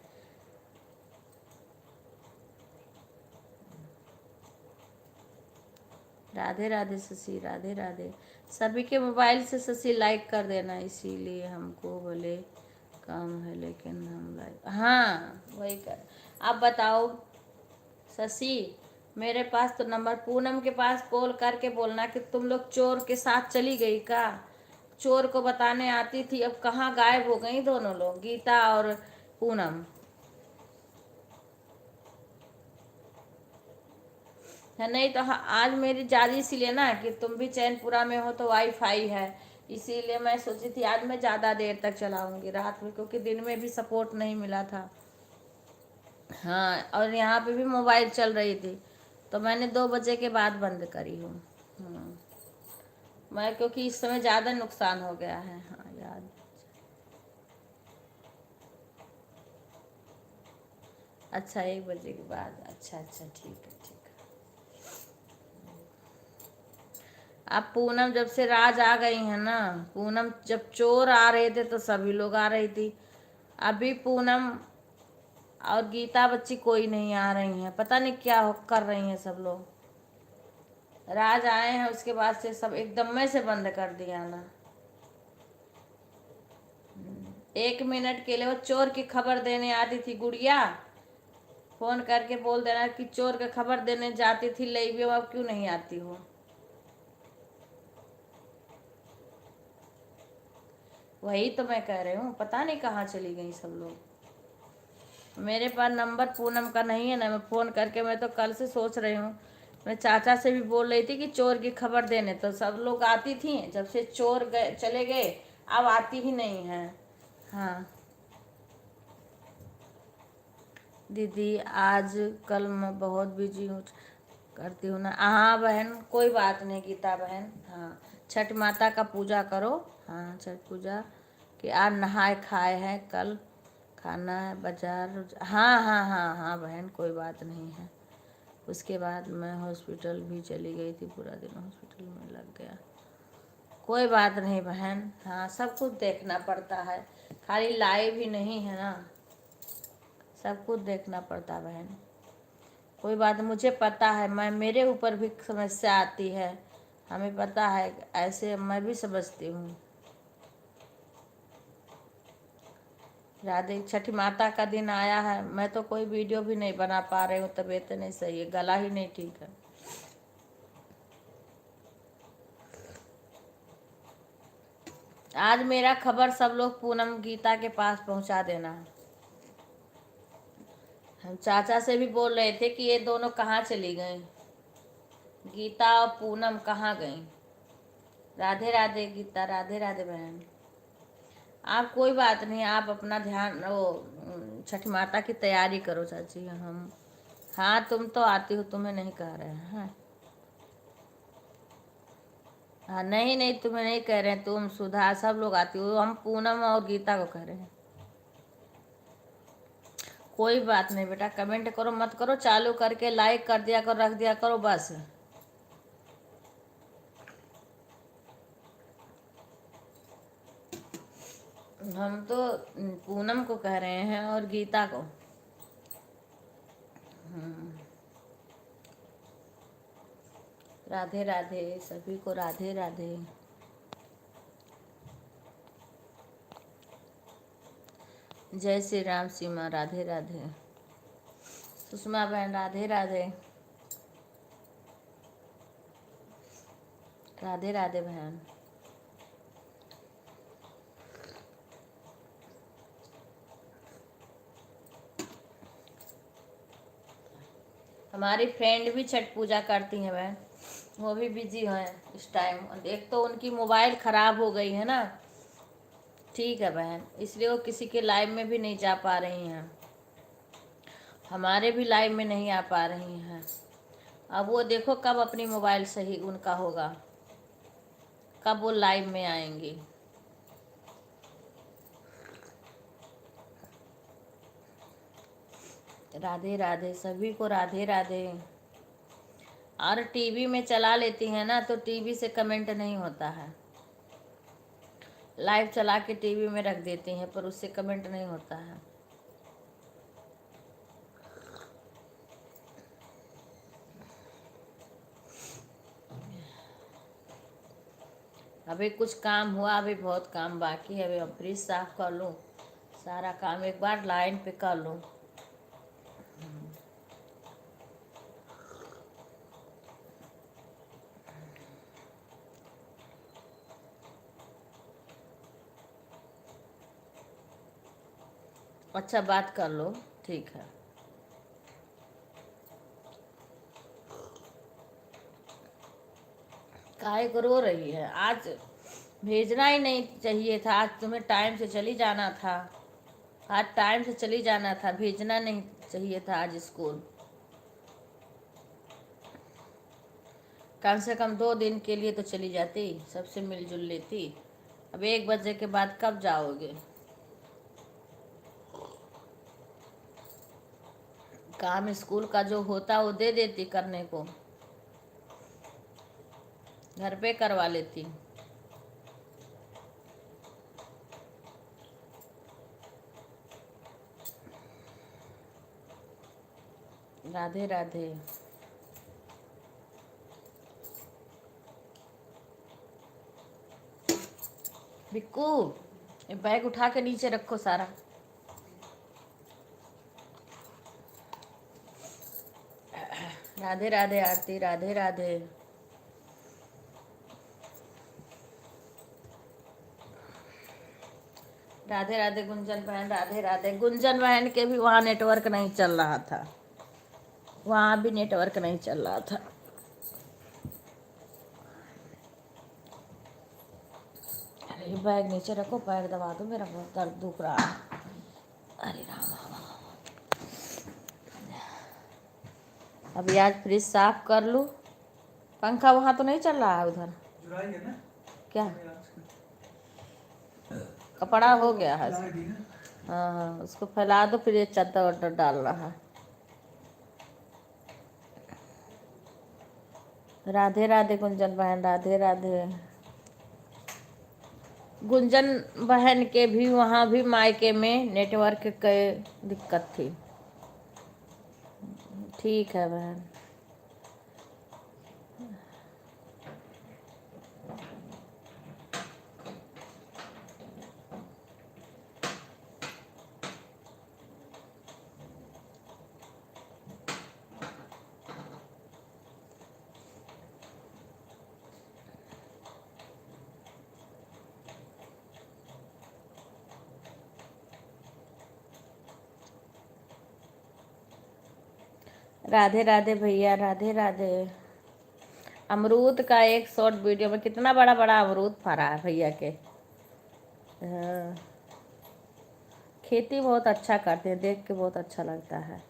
राधे राधे शशि, राधे राधे। सभी के मोबाइल से शशि लाइक कर देना, इसीलिए हमको भले काम है लेकिन हम लाइक। हाँ वही कर। आप बताओ शशि, मेरे पास तो नंबर, पूनम के पास कॉल करके बोलना कि तुम लोग चोर के साथ चली गई का, चोर को बताने आती थी, अब कहाँ गायब हो गई दोनों लोग, गीता और पूनम। है नहीं तो हाँ, आज मेरी ज्यादा इसीलिए ना कि तुम भी चैनपुरा में हो तो वाईफाई है, इसीलिए मैं सोची थी आज मैं ज़्यादा देर तक चलाऊंगी रात में, क्योंकि दिन में भी सपोर्ट नहीं मिला था। हाँ और यहाँ पे भी मोबाइल चल रही थी, तो मैंने 2 बजे के बाद बंद करी हूँ। मैं क्योंकि इस समय ज़्यादा नुकसान हो गया है। हाँ याद। अच्छा 1 बजे के बाद, अच्छा अच्छा ठीक है ठीक है। अब पूनम जब से राज आ गई है ना, पूनम जब चोर आ रहे थे तो सभी लोग आ रही थी, अभी पूनम और गीता बच्ची कोई नहीं आ रही हैं, पता नहीं क्या कर रही हैं सब लोग। राज आए हैं उसके बाद से सब एकदम में से बंद कर दिया ना। 1 मिनट के लिए वो चोर की खबर देने आती थी गुड़िया, फोन करके बोल देना कि चोर की खबर देने जाती थी लेवी, अब क्यों नहीं आती हो। वही तो मैं कह रही हूँ, पता नहीं कहाँ चली गई सब लोग। मेरे पास नंबर पूनम का नहीं है ना, मैं फ़ोन करके, मैं तो कल से सोच रही हूँ, मैं चाचा से भी बोल रही थी कि चोर की खबर देने, तो सब लोग आती थी, जब से चोर गए चले गए अब आती ही नहीं है। हाँ दीदी आज कल मैं बहुत बिजी हूँ, करती हूँ ना। हाँ बहन कोई बात नहीं गीता बहन। हाँ छठ माता का पूजा करो। हाँ छठ पूजा कि आज नहाए खाए हैं, कल खाना है बाजार। हाँ हाँ हाँ हाँ बहन कोई बात नहीं है। उसके बाद मैं हॉस्पिटल भी चली गई थी, पूरा दिन हॉस्पिटल में लग गया। कोई बात नहीं बहन, हाँ सब कुछ देखना पड़ता है, खाली लाइव ही नहीं है ना, सब कुछ देखना पड़ता बहन। कोई बात, मुझे पता है, मैं मेरे ऊपर भी समस्या आती है, हमें पता है, ऐसे मैं भी समझती हूँ। राधे, छठी माता का दिन आया है। मैं तो कोई वीडियो भी नहीं बना पा रही हूँ, तबीयत नहीं सही है, गला ही नहीं ठीक है। आज मेरा खबर सब लोग पूनम गीता के पास पहुंचा देना। हम चाचा से भी बोल रहे थे कि ये दोनों कहाँ चली गई, गीता और पूनम कहाँ गई। राधे राधे गीता, राधे राधे बहन। आप कोई बात नहीं, आप अपना ध्यान वो छठ माता की तैयारी करो चाची। हम, हाँ तुम तो आती हो, तुम्हें नहीं कह रहे हैं। हाँ हाँ, नहीं नहीं तुम्हें नहीं कह रहे हैं, तुम सुधा सब लोग आती हो, हम पूनम और गीता को कह रहे हैं। कोई बात नहीं बेटा, कमेंट करो मत करो, चालू करके लाइक कर दिया करो, रख दिया करो बस। हम तो पूनम को कह रहे हैं और गीता को। राधे राधे सभी को, राधे राधे। जय श्री राम सीमा, राधे राधे। सुषमा बहन, राधे राधे। राधे राधे बहन। हमारी फ्रेंड भी छठ पूजा करती हैं बहन, वो भी बिजी हैं इस टाइम। एक तो उनकी मोबाइल खराब हो गई है ना, ठीक है बहन, इसलिए वो किसी के लाइव में भी नहीं जा पा रही हैं, हमारे भी लाइव में नहीं आ पा रही हैं। अब वो देखो कब अपनी मोबाइल सही उनका होगा, कब वो लाइव में आएंगी। राधे राधे सभी को, राधे राधे। और टीवी में चला लेती हैं ना, तो टीवी से कमेंट नहीं होता है। लाइव चला के टीवी में रख देती हैं, पर उससे कमेंट नहीं होता है। अभी कुछ काम हुआ, अभी बहुत काम बाकी है। अभी फ्रिज साफ कर लूँ, सारा काम एक बार लाइन पे कर लूँ। अच्छा बात कर लो, ठीक है। काहे को रो रही है? आज भेजना ही नहीं चाहिए था, आज तुम्हें टाइम से चली जाना था, आज टाइम से चली जाना था, भेजना नहीं चाहिए था आज स्कूल। कम से कम 2 दिन के लिए तो चली जाती, सबसे मिलजुल लेती। अब 1 बजे के बाद कब जाओगे? काम स्कूल का जो होता वो दे देती करने को, घर पे करवा लेती। राधे राधे। बिक्कू, ये बैग उठा के नीचे रखो सारा। राधे राधे आरती, राधे राधे। राधे राधे गुंजन बहन, राधे राधे। गुंजन बहन के भी वहाँ नेटवर्क नहीं चल रहा था, वहाँ भी नेटवर्क नहीं चल रहा था। अरे बैग नीचे रखो, पैर दबा दो, मेरा बहुत दर्द दुख रहा है। अरे राम। अभी आज फ्रिज साफ कर लूँ। पंखा वहाँ तो नहीं चल रहा है उधर? क्या कपड़ा हो गया है? हाँ हाँ, उसको फैला दो, फिर ये चादर वादर डाल रहा है। राधे राधे गुंजन बहन, राधे राधे। गुंजन बहन के भी वहाँ भी मायके में नेटवर्क की दिक्कत थी। ठीक है बहन। राधे राधे भैया, राधे राधे। अमरूद का एक शॉर्ट वीडियो में कितना बड़ा बड़ा अमरूद फरा है भैया के। हाँ, खेती बहुत अच्छा करते हैं, देख के बहुत अच्छा लगता है।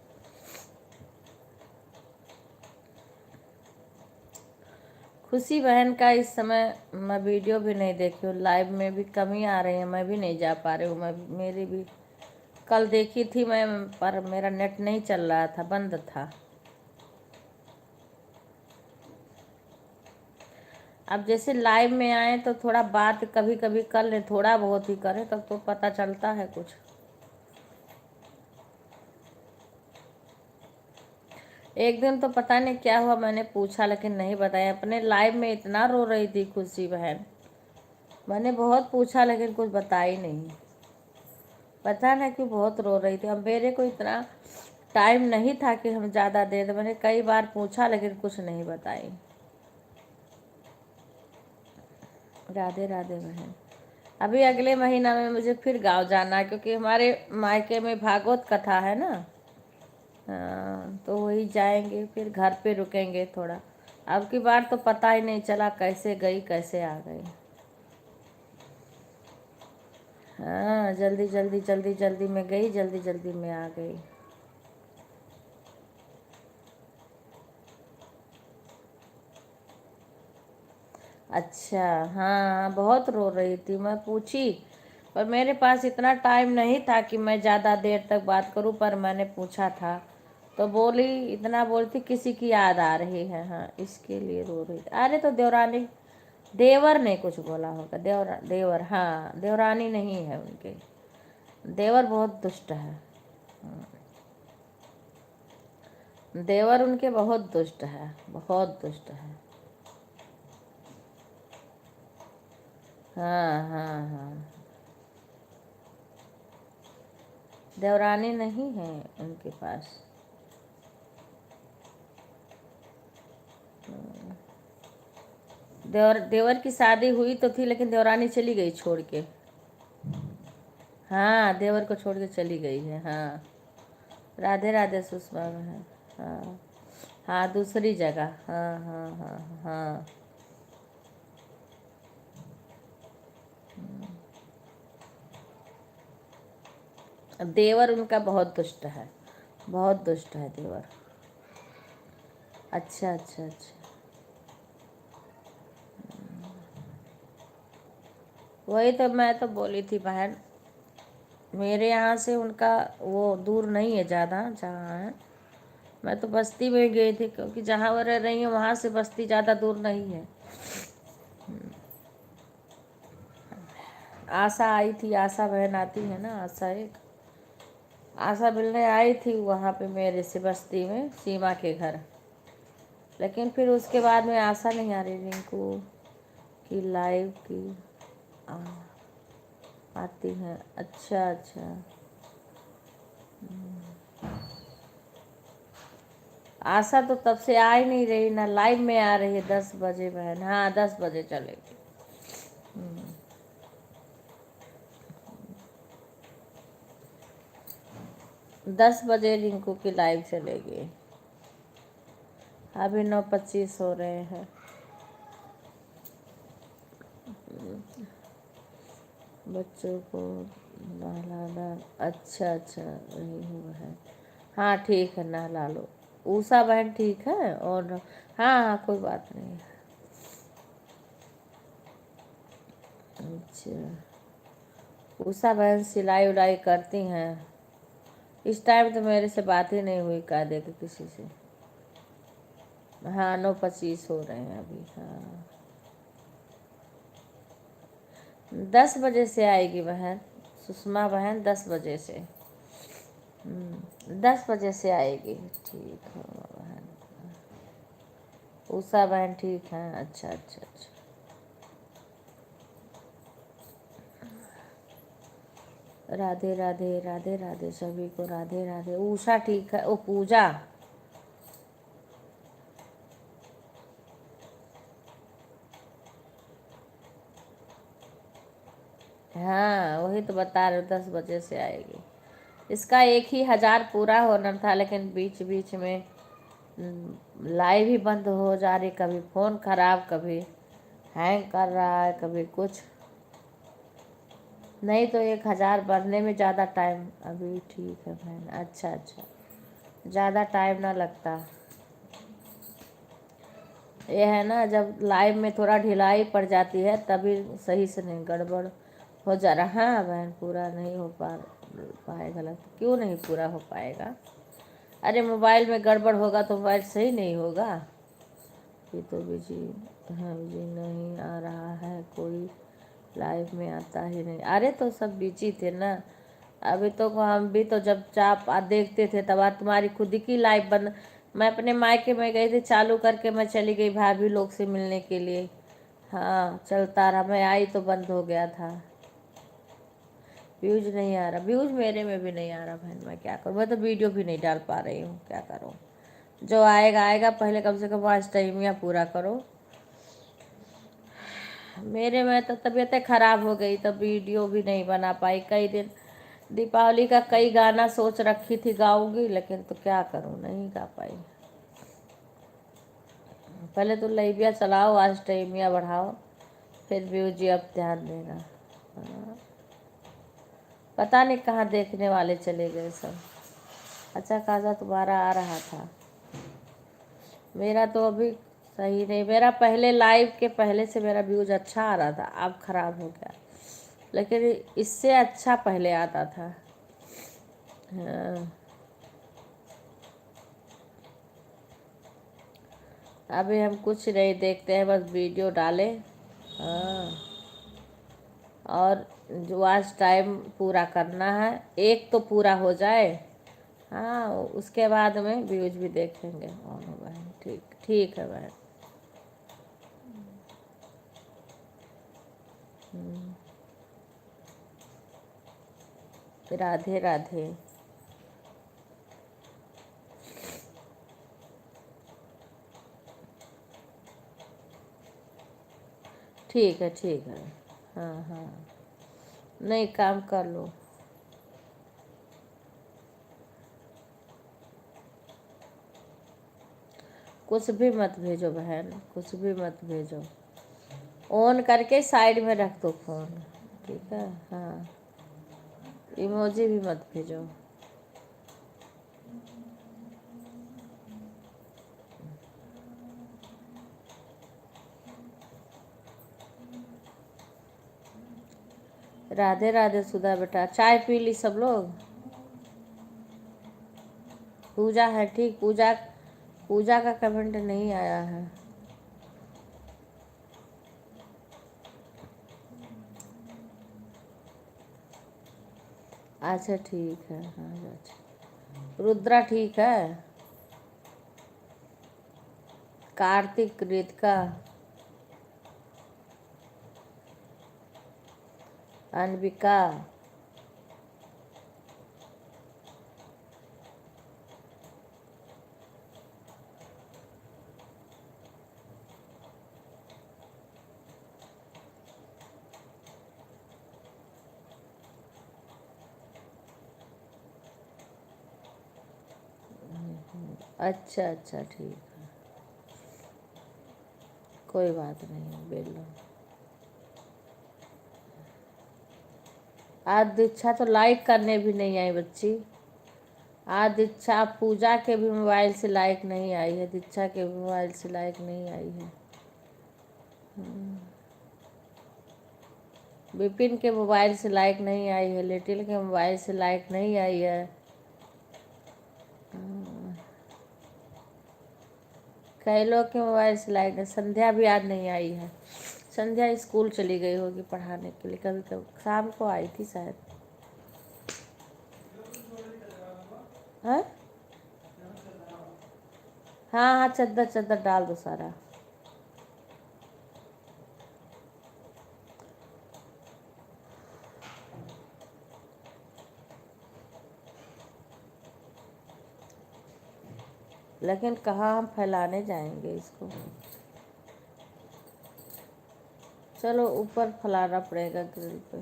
खुशी बहन का इस समय मैं वीडियो भी नहीं देखी हूँ, लाइव में भी कमी आ रही है, मैं भी नहीं जा पा रही हूँ। मैं मेरी भी कल देखी थी मैं, पर मेरा नेट नहीं चल रहा था, बंद था। अब जैसे लाइव में आए तो थोड़ा बात कभी कभी कर लें, थोड़ा बहुत ही करें, तब तो पता चलता है कुछ। एक दिन तो पता नहीं क्या हुआ, मैंने पूछा लेकिन नहीं बताया। अपने लाइव में इतना रो रही थी खुशी बहन, मैंने बहुत पूछा लेकिन कुछ बताई नहीं। पता नहीं क्यों बहुत रो रही थी। अब मेरे को इतना टाइम नहीं था कि हम ज़्यादा दे दे, मैंने कई बार पूछा लेकिन कुछ नहीं बताई। राधे राधे बहन। अभी अगले महीना में मुझे फिर गांव जाना है, क्योंकि हमारे मायके में भागवत कथा है ना। हाँ, तो वही जाएंगे, फिर घर पे रुकेंगे थोड़ा। अब की बार तो पता ही नहीं चला कैसे गई कैसे आ गई। हाँ, जल्दी जल्दी जल्दी जल्दी में गई, जल्दी जल्दी में आ गई। अच्छा, हाँ बहुत रो रही थी, मैं पूछी, पर मेरे पास इतना टाइम नहीं था कि मैं ज़्यादा देर तक बात करूं, पर मैंने पूछा था तो बोली, इतना बोलती किसी की याद आ रही है, हाँ इसके लिए रो रही थी। अरे तो देवरानी, देवर ने कुछ बोला होगा, देवर, हाँ देवरानी नहीं है उनके, देवर बहुत दुष्ट है। देवर उनके बहुत दुष्ट है, बहुत दुष्ट है। हाँ हाँ हाँ, देवरानी नहीं है उनके पास। देवर की शादी हुई तो थी, लेकिन देवरानी चली गई छोड़ के। हाँ, देवर को छोड़ के चली गई है, हाँ। राधे राधे सुषमा है। हाँ हाँ, दूसरी जगह, हाँ हाँ हाँ हाँ। देवर उनका बहुत दुष्ट है, बहुत दुष्ट है देवर। अच्छा अच्छा अच्छा। वही तो मैं तो बोली थी बहन, मेरे यहाँ से उनका वो दूर नहीं है ज़्यादा जहाँ है। मैं तो बस्ती में गई थी, क्योंकि जहाँ वो रह रही है वहाँ से बस्ती ज़्यादा दूर नहीं है। आशा आई थी, आशा बहन आती है ना, आशा एक, आशा मिलने आई थी वहाँ पे मेरे से बस्ती में, सीमा के घर। लेकिन फिर उसके बाद में आशा नहीं आ रही रिंकू की लाइव की। आ, आती हैं, अच्छा अच्छा। आशा तो तब से आ ही नहीं रही ना, लाइव में आ रही है 10 बजे बहन, हाँ 10 बजे चलेगी। 10 बजे रिंकू की लाइव चलेगी। अभी 9:25 हो रहे हैं। बच्चों को नहलाना, अच्छा अच्छा, वही हुआ है। हाँ ठीक है, नहला लो। उषा बहन ठीक है, और हाँ हाँ कोई बात नहीं। अच्छा, उषा बहन सिलाई उलाई करती हैं। इस टाइम तो मेरे से बात ही नहीं हुई कायदे के किसी से। हाँ, 9:25 हो रहे हैं अभी, हाँ। 10 बजे से आएगी बहन, सुषमा बहन 10 बजे से। 10 बजे से आएगी। ठीक है बहन। उषा बहन ठीक है, अच्छा अच्छा अच्छा। राधे राधे, राधे राधे सभी को, राधे राधे। उषा ठीक है, ओ पूजा। हाँ वही तो बता रहे हो, 10 बजे से आएगी। इसका 1,000 पूरा होना था, लेकिन बीच बीच में लाइव ही बंद हो जा रही, कभी फ़ोन ख़राब, कभी हैंग कर रहा है, कभी कुछ। नहीं तो 1,000 बढ़ने में ज़्यादा टाइम, अभी ठीक है बहन। अच्छा अच्छा, ज़्यादा टाइम ना लगता। ये है ना, जब लाइव में थोड़ा ढिलाई पड़ जाती है तभी सही से नहीं, गड़बड़ हो जा रहा। हाँ बहन, पूरा नहीं हो पाएगा लगता। क्यों नहीं पूरा हो पाएगा? अरे मोबाइल में गड़बड़ होगा तो मोबाइल सही नहीं होगा। ये तो बिजी है, बिजी नहीं आ रहा है, कोई लाइव में आता ही नहीं। अरे तो सब बिजी थे ना। अभी तो हम भी तो जब चाप देखते थे तब तुम्हारी खुद की लाइव बंद। मैं अपने मायके में गई थी, चालू करके मैं चली गई भाभी लोग से मिलने के लिए। हाँ चलता रहा, मैं आई तो बंद हो गया था। व्यूज नहीं आ रहा, व्यूज मेरे में भी नहीं आ रहा बहन। मैं क्या करूँ, मैं तो वीडियो भी नहीं डाल पा रही हूँ, क्या करूँ। जो आएगा आएगा, पहले कम से कम 5 टाइमियाँ पूरा करो। मेरे में तो तबीयतें ख़राब हो गई, तो वीडियो भी नहीं बना पाई कई दिन। दीपावली का कई गाना सोच रखी थी गाऊंगी, लेकिन तो क्या करूँ, नहीं गा पाई। पहले तो लाइबिया चलाओ, आज टाइमिया बढ़ाओ, फिर व्यूज अब ध्यान देना। हाँ, पता नहीं कहाँ देखने वाले चले गए सब। अच्छा खासा तुम्हारा आ रहा था, मेरा तो अभी सही नहीं। मेरा पहले लाइव के पहले से मेरा व्यूज अच्छा आ रहा था, अब ख़राब हो गया। लेकिन इससे अच्छा पहले आता था। हाँ, अभी हम कुछ नहीं देखते हैं, बस वीडियो डालें। हाँ, और जो आज टाइम पूरा करना है, एक तो पूरा हो जाए। हाँ, उसके बाद में व्यूज भी देखेंगे। और बहन ठीक ठीक है बहन। राधे राधे। ठीक है ठीक है। हाँ हाँ, नहीं काम कर लो। कुछ भी मत भेजो बहन, कुछ भी मत भेजो। ऑन करके साइड में रख दो फ़ोन, ठीक है। हाँ, इमोजी भी मत भेजो। राधे राधे सुधा बेटा, चाय पी ली सब लोग? पूजा है ठीक? पूजा, पूजा का कमेंट नहीं आया है। अच्छा ठीक है। हाँ अच्छा, रुद्रा ठीक है? कार्तिक, रितिका, अनविका, अच्छा अच्छा ठीक है, कोई बात नहीं, बेलो। आज दीक्षा तो लाइक करने भी नहीं आई बच्ची। आज दीक्षा पूजा के भी मोबाइल से लाइक नहीं आई है, दीक्षा के मोबाइल से लाइक नहीं आई है। विपिन के मोबाइल से लाइक नहीं आई है, लिटिल के मोबाइल से लाइक नहीं आई है। कई लोग के मोबाइल से लाइक नहीं। संध्या भी आज नहीं आई है, संध्या स्कूल चली गई होगी पढ़ाने के लिए, कभी कभी शाम को आई थी शायद। हाँ हाँ हाँ, चद्दर चद्दर डाल दो सारा। लेकिन कहाँ हम फैलाने जाएंगे इसको। चलो ऊपर फैलाना पड़ेगा ग्रिल पे।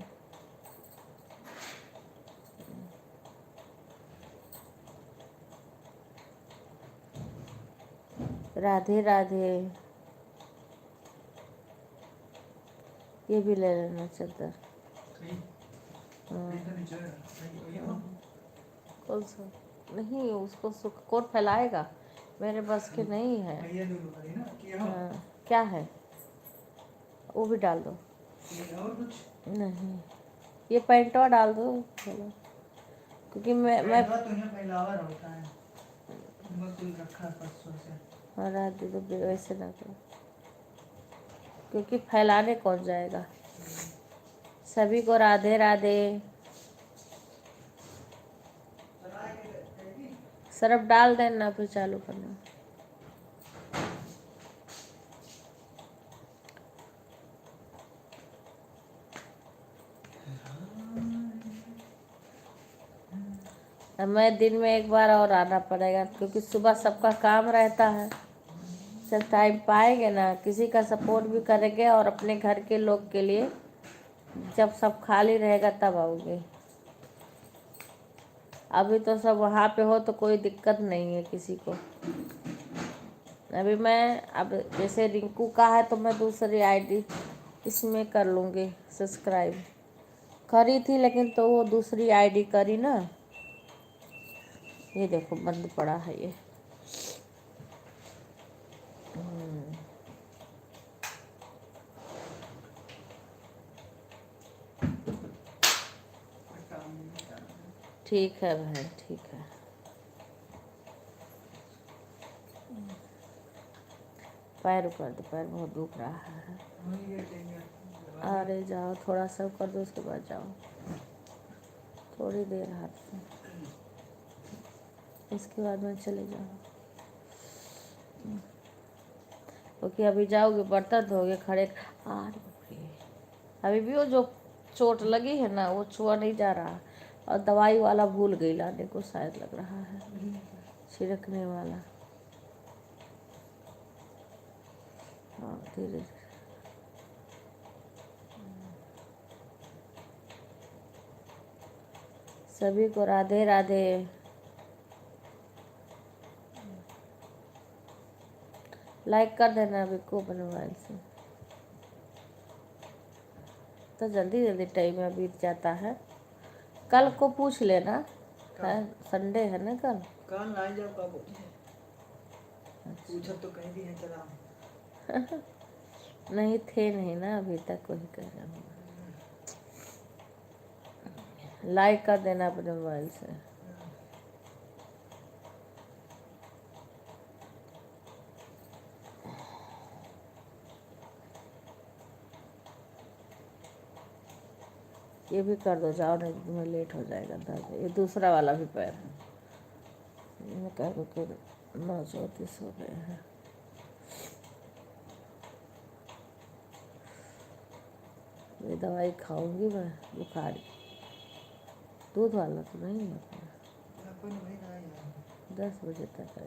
राधे राधे। ये भी ले लेना चादर। कौन सा? नहीं, उसको कोट फैलाएगा, मेरे बस के नहीं है। हाँ, क्या है? वो भी डाल दो। नहीं, ये पैंटवा डाल दो चलो, क्योंकि मैं हाँ रात दे दो, वैसे ना करो, क्योंकि फैलाने कौन जाएगा। सभी को राधे राधे। सरफ डाल देना फिर चालू करना। मैं दिन में एक बार और आना पड़ेगा, क्योंकि सुबह सबका काम रहता है। जब टाइम पाएंगे ना, किसी का सपोर्ट भी करेंगे, और अपने घर के लोग के लिए जब सब खाली रहेगा तब आओगे। अभी तो सब वहाँ पे हो तो कोई दिक्कत नहीं है किसी को। अभी मैं अब जैसे रिंकू का है तो मैं दूसरी आईडी इसमें कर लूँगी सब्सक्राइब। करी थी लेकिन तो वो दूसरी आईडी करी ना। ये देखो बंद पड़ा है ये। ठीक है बहन, ठीक है। पैर कर दो, पैर बहुत दुख रहा है। अरे जाओ, थोड़ा सा कर दो, उसके बाद जाओ, थोड़ी देर हाथ से, इसके बाद में चले जाओ, क्योंकि अभी जाओगे बर्तन धोगे खड़े। अभी भी वो जो चोट लगी है ना, वो छुआ नहीं जा रहा, और दवाई वाला भूल गई लाने को, शायद लग रहा है छिड़कने वाला। हाँ धीरे धीरे। सभी को राधे राधे। लाइक कर देना अभी को मोबाइल से, तो जल्दी जल्दी टाइम में बीत जाता है। कल को पूछ लेना, है संडे है ना कल। कल ना जाओ, कब पूछा तो कहीं भी है चला। नहीं थे, नहीं ना अभी तक, वही कह रहा हूँ। लाइक कर देना अपने मोबाइल से। ये भी कर दो, जाओ नहीं तुम्हें लेट हो जाएगा दर्द। ये दूसरा वाला भी पैर है, मैं कह दो कि 9:34 हो गए हैं। ये दवाई खाऊंगी मैं बुखार, दूध वाला तो नहीं होता, 10 बजे तक है।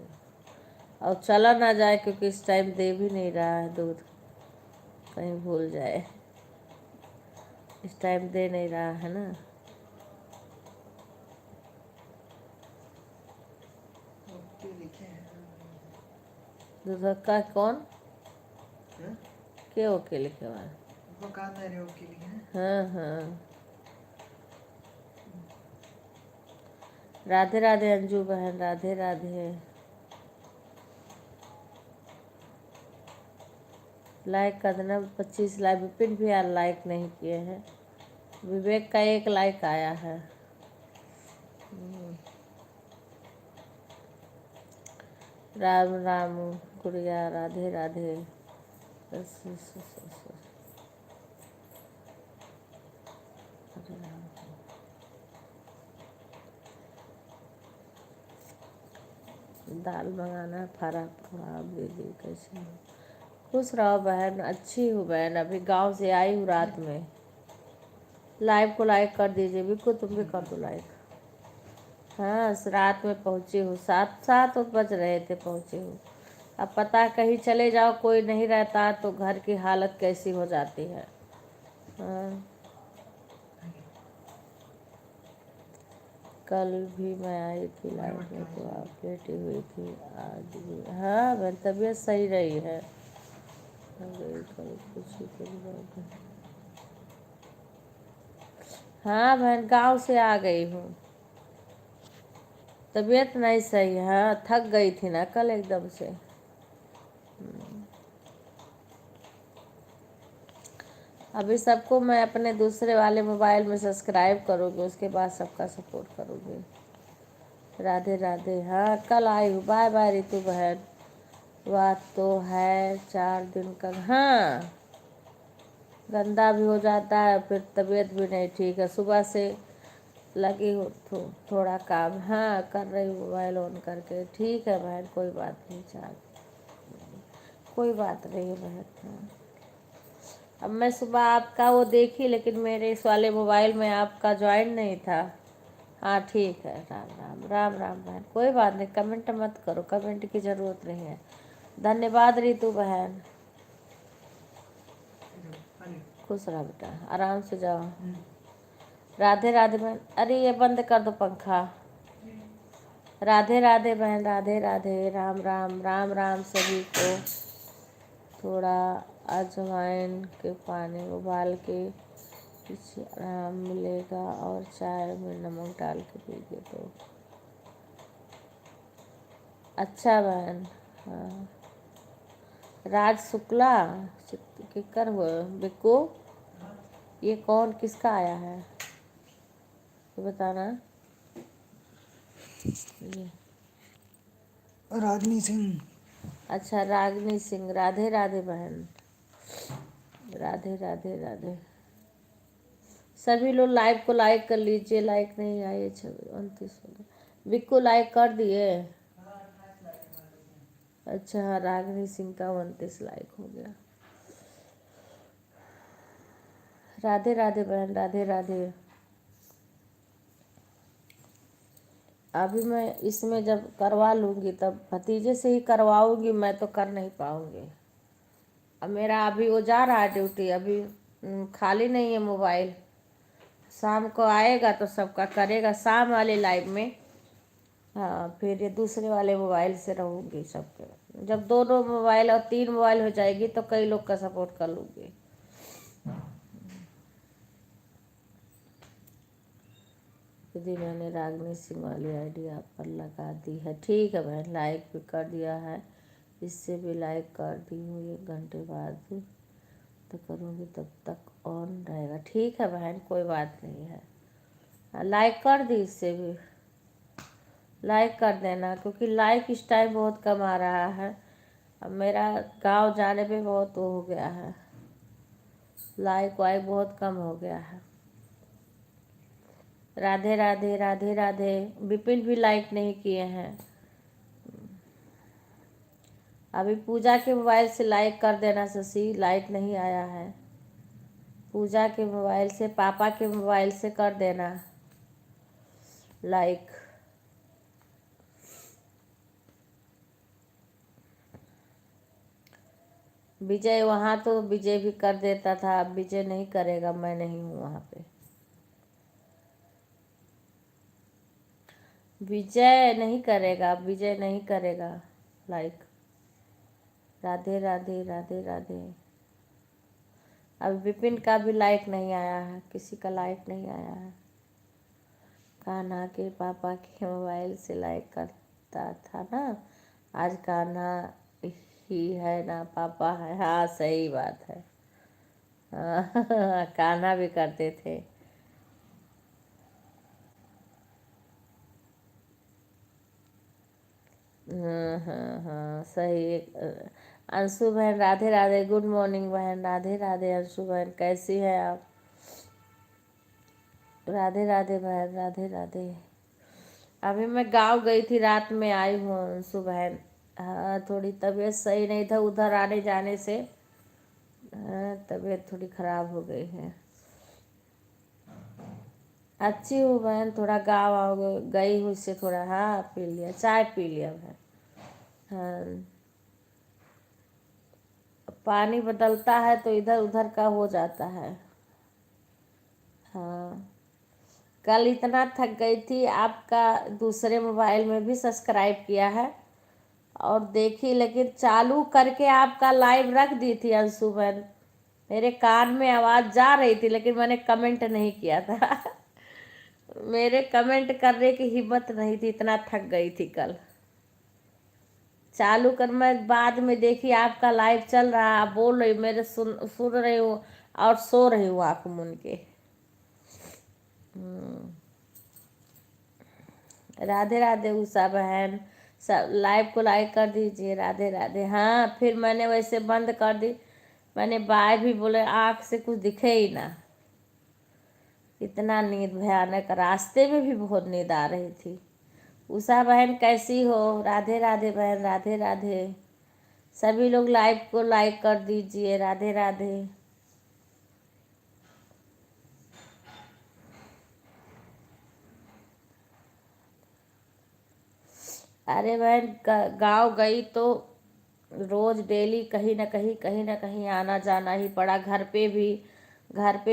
और चला ना जाए, क्योंकि इस टाइम दे भी नहीं रहा है दूध, कहीं भूल जाए। इस टाइम दे नहीं रहा है ना। दूध का कौन के ओके लिखे हुआ है? हाँ हाँ। राधे राधे अंजू बहन, राधे राधे। लाइक कर देना, 25 लाइक। विपिन भी यार लाइक नहीं किए हैं। विवेक का 1 लाइक आया है। राम राम गुड़िया, राधे राधे। दाल मंगाना, फरा दीदी कैसे हो? खुश रहो बहन, अच्छी हूँ बहन, अभी गांव से आई हूँ रात में। लाइव को लाइक कर दीजिए, बिल्कुल तुम भी कर दो लाइक। हाँ रात में पहुँची हूँ, 7 बज रहे थे पहुँची हूँ। अब पता कहीं चले जाओ, कोई नहीं रहता तो घर की हालत कैसी हो जाती है। हाँ कल भी मैं आई थी लाइव में तो आप लेटी हुई थी, आज भी। हाँ बहन, तबीयत सही रही है। हो गई कल कुछ ही दिन बाद। हाँ बहन, गांव से आ गई हूँ, तबीयत नहीं सही है। हाँ, थक गई थी ना कल एकदम से। अभी सबको मैं अपने दूसरे वाले मोबाइल में सब्सक्राइब करूँगी, उसके बाद सबका सपोर्ट करूँगी। राधे राधे। हाँ कल आई हूँ। बाय बाय रितु बहन। बात तो है 4 दिन का। हाँ, गंदा भी हो जाता है, फिर तबीयत भी नहीं ठीक है। सुबह से लगी हूँ थोड़ा काम। हाँ कर रही हूँ मोबाइल ऑन करके। ठीक है बहन, कोई बात नहीं। कोई बात नहीं है बहन। हाँ, अब मैं सुबह आपका वो देखी, लेकिन मेरे इस वाले मोबाइल में आपका ज्वाइन नहीं था। हाँ ठीक है। राम राम राम राम बहन, कोई बात नहीं। कमेंट मत करो, कमेंट की ज़रूरत नहीं है। धन्यवाद रितु बहन। खुश रहो बेटा, आराम से जाओ। राधे राधे बहन। अरे ये बंद कर दो पंखा। राधे राधे बहन, राधे राधे। राम राम राम राम सभी को। थोड़ा अजवाइन के पानी उबाल के इससे आराम मिलेगा, और चाय में नमक डाल के पीजिए तो अच्छा बहन। हाँ, राज शुक्ला किकर हो बिक्कू, ये कौन किसका आया है ये बताना। ये रागनी सिंह। अच्छा, रागनी सिंह। राधे राधे बहन, राधे राधे राधे। सभी लोग लाइव को लाइक कर लीजिए। लाइक नहीं आए 29 हो गए। बिक्कू लाइक कर दिए। अच्छा हाँ, रागनी सिंह का 29 लाइक हो गया। राधे राधे बहन, राधे राधे। अभी मैं इसमें जब करवा लूँगी तब भतीजे से ही करवाऊँगी, मैं तो कर नहीं पाऊँगी। अब मेरा अभी वो जा रहा है ड्यूटी, अभी खाली नहीं है मोबाइल। शाम को आएगा तो सबका करेगा, शाम वाले लाइव में। हाँ, फिर ये दूसरे वाले मोबाइल से रहूँगी सबके। जब 2 मोबाइल और 3 मोबाइल हो जाएगी तो कई लोग का सपोर्ट कर लूँगी। यदि मैंने रागनी सिंह वाली आईडी आप पर लगा दी है। ठीक है बहन, लाइक भी कर दिया है, इससे भी लाइक कर दी हूँ। 1 घंटे बाद तो करूँगी, तब तक ऑन रहेगा। ठीक है बहन, कोई बात नहीं है। लाइक कर दी, इससे भी लाइक कर देना, क्योंकि लाइक इस टाइम बहुत कम आ रहा है। अब मेरा गांव जाने पे बहुत वो हो गया है, लाइक वाइक बहुत कम हो गया है। राधे राधे राधे राधे। विपिन भी लाइक नहीं किए हैं। अभी पूजा के मोबाइल से लाइक कर देना शशि, लाइक नहीं आया है। पूजा के मोबाइल से, पापा के मोबाइल से कर देना लाइक। विजय वहाँ तो विजय भी कर देता था, अब विजय नहीं करेगा, मैं नहीं हूँ वहाँ पे। विजय नहीं करेगा, विजय नहीं करेगा लाइक। राधे राधे राधे राधे। अब विपिन का भी लाइक नहीं आया है, किसी का लाइक नहीं आया है। कान्हा के पापा के मोबाइल से लाइक करता था ना, आज कान्हा ही है ना पापा है। हाँ सही बात है। हाँ, कान्हा भी करते थे। हाँ हाँ हाँ सही। अंशु बहन राधे राधे। गुड मॉर्निंग बहन, राधे राधे। अंशु बहन कैसी है आप? राधे राधे बहन, राधे राधे। अभी मैं गांव गई थी, रात में आई हूँ अंशु बहन। हाँ, थोड़ी तबीयत सही नहीं था, उधर आने जाने से तबीयत थोड़ी खराब हो गई है। अच्छी हूँ बहन, थोड़ा गाँव आओ गई हूँ, इससे थोड़ा। हाँ पी लिया, चाय पी लिया बहन। हाँ, पानी बदलता है तो इधर उधर का हो जाता है। हाँ, कल इतना थक गई थी, आपका दूसरे मोबाइल में भी सब्सक्राइब किया है और देखी, लेकिन चालू करके आपका लाइव रख दी थी अंशु बहन। मेरे कान में आवाज़ जा रही थी लेकिन मैंने कमेंट नहीं किया था। मेरे कमेंट करने की हिम्मत नहीं थी, इतना थक गई थी कल। चालू कर, मैं बाद में देखी आपका लाइव चल रहा, आप बोल रही, मेरे सुन सुन रही हूँ और सो रही हूँ आँख मूंद के। राधे राधे उषा बहन, सब लाइव को लाइक कर दीजिए। राधे राधे। हाँ, फिर मैंने वैसे बंद कर दी, मैंने बाय भी बोले, आँख से कुछ दिखे ही ना, इतना नींद भयानक, रास्ते में भी बहुत नींद आ रही थी। उषा बहन कैसी हो? राधे राधे बहन, राधे राधे। सभी लोग लाइव को लाइक कर दीजिए। राधे राधे। अरे बहन, गांव गई तो रोज डेली कहीं ना कहीं आना जाना ही पड़ा। घर पे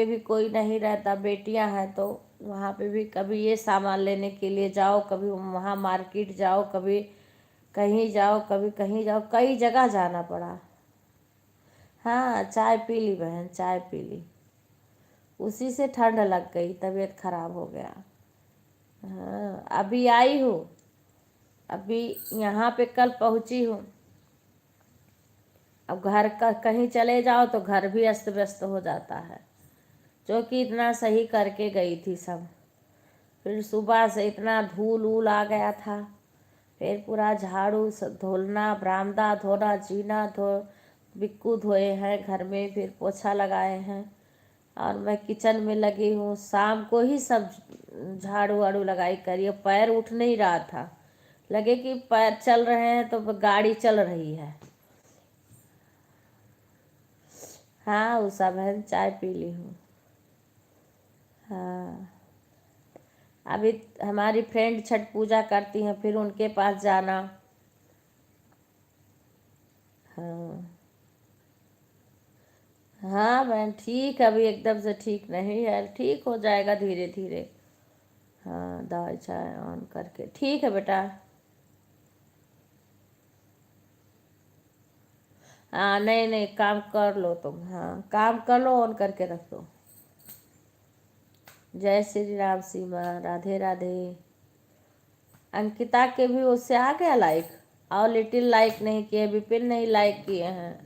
भी कोई नहीं रहता, बेटियां हैं तो वहाँ पे भी कभी ये सामान लेने के लिए जाओ, कभी वहाँ मार्केट जाओ, कभी कहीं जाओ, कभी कहीं जाओ, कई जगह जाना पड़ा। हाँ, चाय पी ली बहन, चाय पी ली, उसी से ठंड लग गई, तबीयत खराब हो गया। हाँ, अभी आई हूँ, अभी यहाँ पे कल पहुँची हूँ। अब घर का कहीं चले जाओ तो घर भी अस्त व्यस्त हो जाता है, जो कि इतना सही करके गई थी सब। फिर सुबह से इतना धूल ऊल आ गया था, फिर पूरा झाड़ू धोना, बरामदा धोना, जीना धो, बिक्कू धोए हैं घर में, फिर पोछा लगाए हैं और मैं किचन में लगी हूँ। शाम को ही सब झाड़ू वाड़ू लगाई करिए, पैर उठ नहीं रहा था, लगे कि पैर चल रहे हैं तो गाड़ी चल रही है। हाँ उषा बहन, चाय पी ली हूँ। हाँ, अभी हमारी फ्रेंड छठ पूजा करती हैं, फिर उनके पास जाना। हाँ हाँ बहन, ठीक है, अभी एकदम से ठीक नहीं है, ठीक हो जाएगा धीरे धीरे। हाँ, दवाई चाय ऑन करके, ठीक है बेटा। हाँ नहीं नहीं, काम कर लो तुम, हाँ काम कर लो, ऑन करके रख दो। जय श्री राम सीमा, राधे राधे। अंकिता के भी उससे आ गया लाइक, और लिटिल लाइक नहीं किए, विपिन नहीं लाइक किए हैं,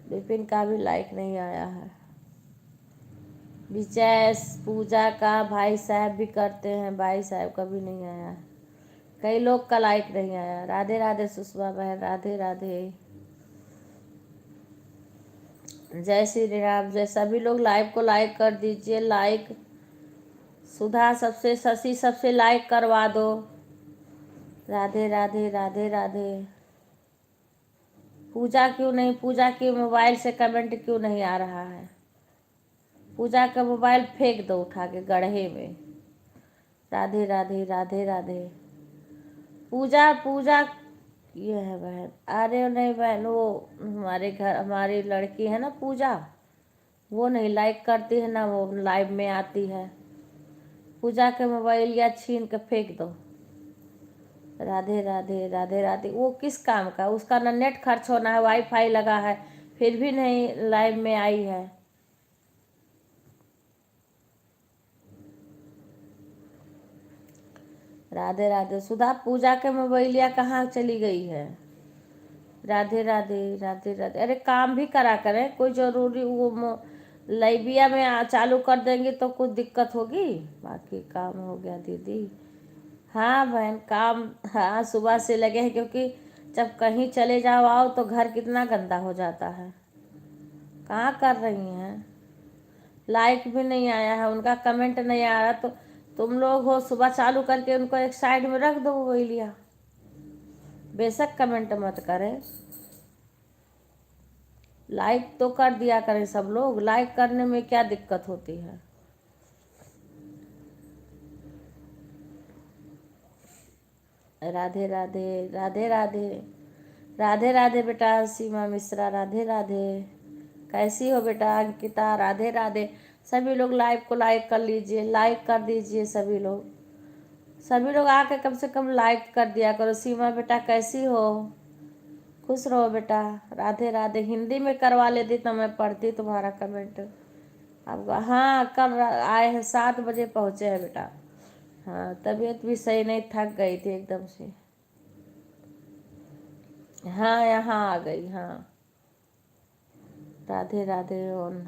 विपिन का भी लाइक नहीं आया है। विजय पूजा का भाई साहब भी करते हैं, भाई साहब का भी नहीं आया है, कई लोग का लाइक नहीं आया। राधे राधे सुषमा बहन, राधे राधे। जय श्री राम। जय, सभी लोग लाइव को लाइक कर दीजिए, लाइक सुधा सबसे, शशि सबसे लाइक करवा दो। राधे राधे, राधे राधे। पूजा क्यों नहीं, पूजा के मोबाइल से कमेंट क्यों नहीं आ रहा है? पूजा का मोबाइल फेंक दो उठा के गड्ढे में। राधे राधे, राधे राधे। पूजा पूजा ये है बहन, अरे नहीं बहन, वो हमारे घर हमारी लड़की है ना पूजा, वो नहीं लाइक करती है ना, वो लाइव में आती है। पूजा के मोबाइल या छीन के फेंक दो। राधे राधे, राधे राधे। वो किस काम का, उसका ना नेट खर्च होना है, वाईफाई लगा है, फिर भी नहीं लाइव में आई है। राधे राधे। सुधा पूजा के मोबाइलिया कहाँ चली गई है? राधे राधे, राधे राधे। अरे काम भी करा करें, कोई जरूरी वो लाइबिया में चालू कर देंगे तो कुछ दिक्कत होगी? बाकी काम हो गया दीदी। हाँ बहन, काम हाँ सुबह से लगे हैं, क्योंकि जब कहीं चले जाओ आओ तो घर कितना गंदा हो जाता है। कहाँ कर रही हैं? लाइक भी नहीं आया है, उनका कमेंट नहीं आ रहा, तो तुम लोग हो सुबह चालू करके उनको एक साइड में रख दो वही लिया, बेशक कमेंट मत करें, लाइक तो कर दिया करें सब लोग, लाइक करने में क्या दिक्कत होती है? राधे राधे, राधे राधे। राधे राधे बेटा सीमा मिश्रा, राधे राधे। कैसी हो बेटा अंकिता? राधे राधे। सभी लोग लाइव को लाइक कर लीजिए, लाइक कर दीजिए सभी लोग आके कम से कम लाइक कर दिया करो। सीमा बेटा कैसी हो? खुश रहो बेटा। राधे राधे। हिंदी में करवा लेती तो मैं पढ़ती तुम्हारा कमेंट। अब हाँ, कल आए हैं, 7 बजे पहुँचे हैं बेटा। हाँ, तबीयत भी सही नहीं, थक गई थी एकदम से। हाँ, यहाँ आ गई। हाँ, राधे राधे। और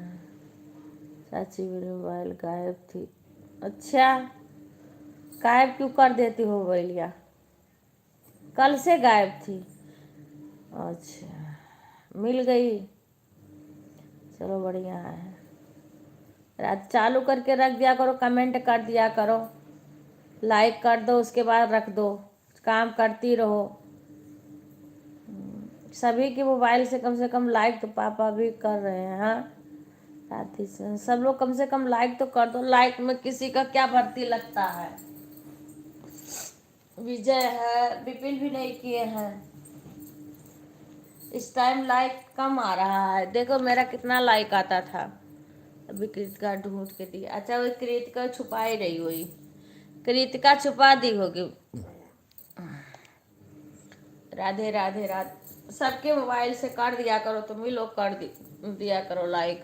चाची मेरी मोबाइल गायब थी। अच्छा, गायब क्यों कर देती हो मोबाइलिया? कल से गायब थी। अच्छा, मिल गई, चलो बढ़िया है। रात चालू करके रख दिया करो, कमेंट कर दिया करो, लाइक कर दो, उसके बाद रख दो, काम करती रहो। सभी के मोबाइल से कम लाइक तो पापा भी कर रहे हैं। हाँ, साथी से सब लोग कम से कम लाइक तो कर दो। लाइक में किसी का क्या भर्ती लगता है। विजय है, विपिन भी नहीं किए हैं। इस टाइम लाइक कम आ रहा है। देखो मेरा कितना लाइक आता था। अभी कृतिका ढूंढ के दी। अच्छा, वो कृतिका छुपा ही रही हुई, कृतिका छुपा दी होगी। राधे राधे राधे। सबके मोबाइल से कर दिया करो, तुम भी लोग कर दिया करो लाइक।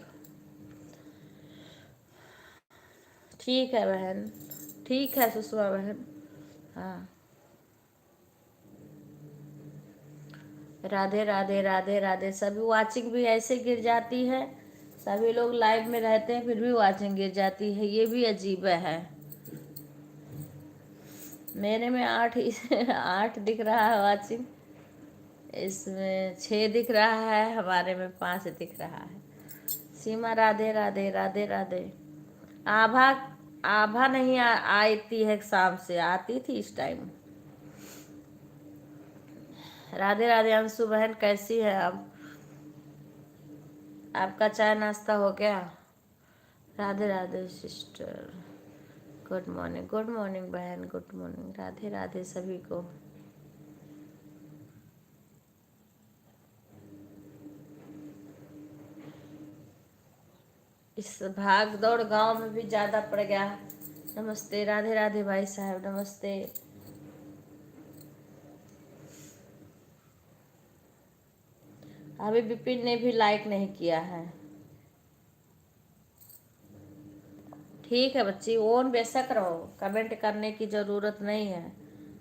ठीक है बहन, ठीक है सुषमा बहन। हाँ, राधे राधे राधे राधे। सभी वाचिंग भी ऐसे गिर जाती है, सभी लोग लाइव में रहते हैं फिर भी वाचिंग गिर जाती है, ये भी अजीब है। मेरे में 8 ही 8 दिख रहा है वाचिंग, इसमें 6 दिख रहा है, हमारे में 5 दिख रहा है। सीमा राधे राधे राधे राधे। आभा आभा नहीं आती है, शाम से आती थी इस टाइम। राधे राधे। अंशु बहन कैसी है अब? आपका चाय नाश्ता हो गया? Radhe Radhe sister. Good morning बहन, गुड मॉर्निंग। राधे राधे सभी को। इस भाग दौड़ गांव में भी ज़्यादा पड़ गया। नमस्ते, राधे राधे भाई साहब, नमस्ते। अभी विपिन ने भी लाइक नहीं किया है। ठीक है बच्ची, ओन बेशक रहो, कमेंट करने की ज़रूरत नहीं है।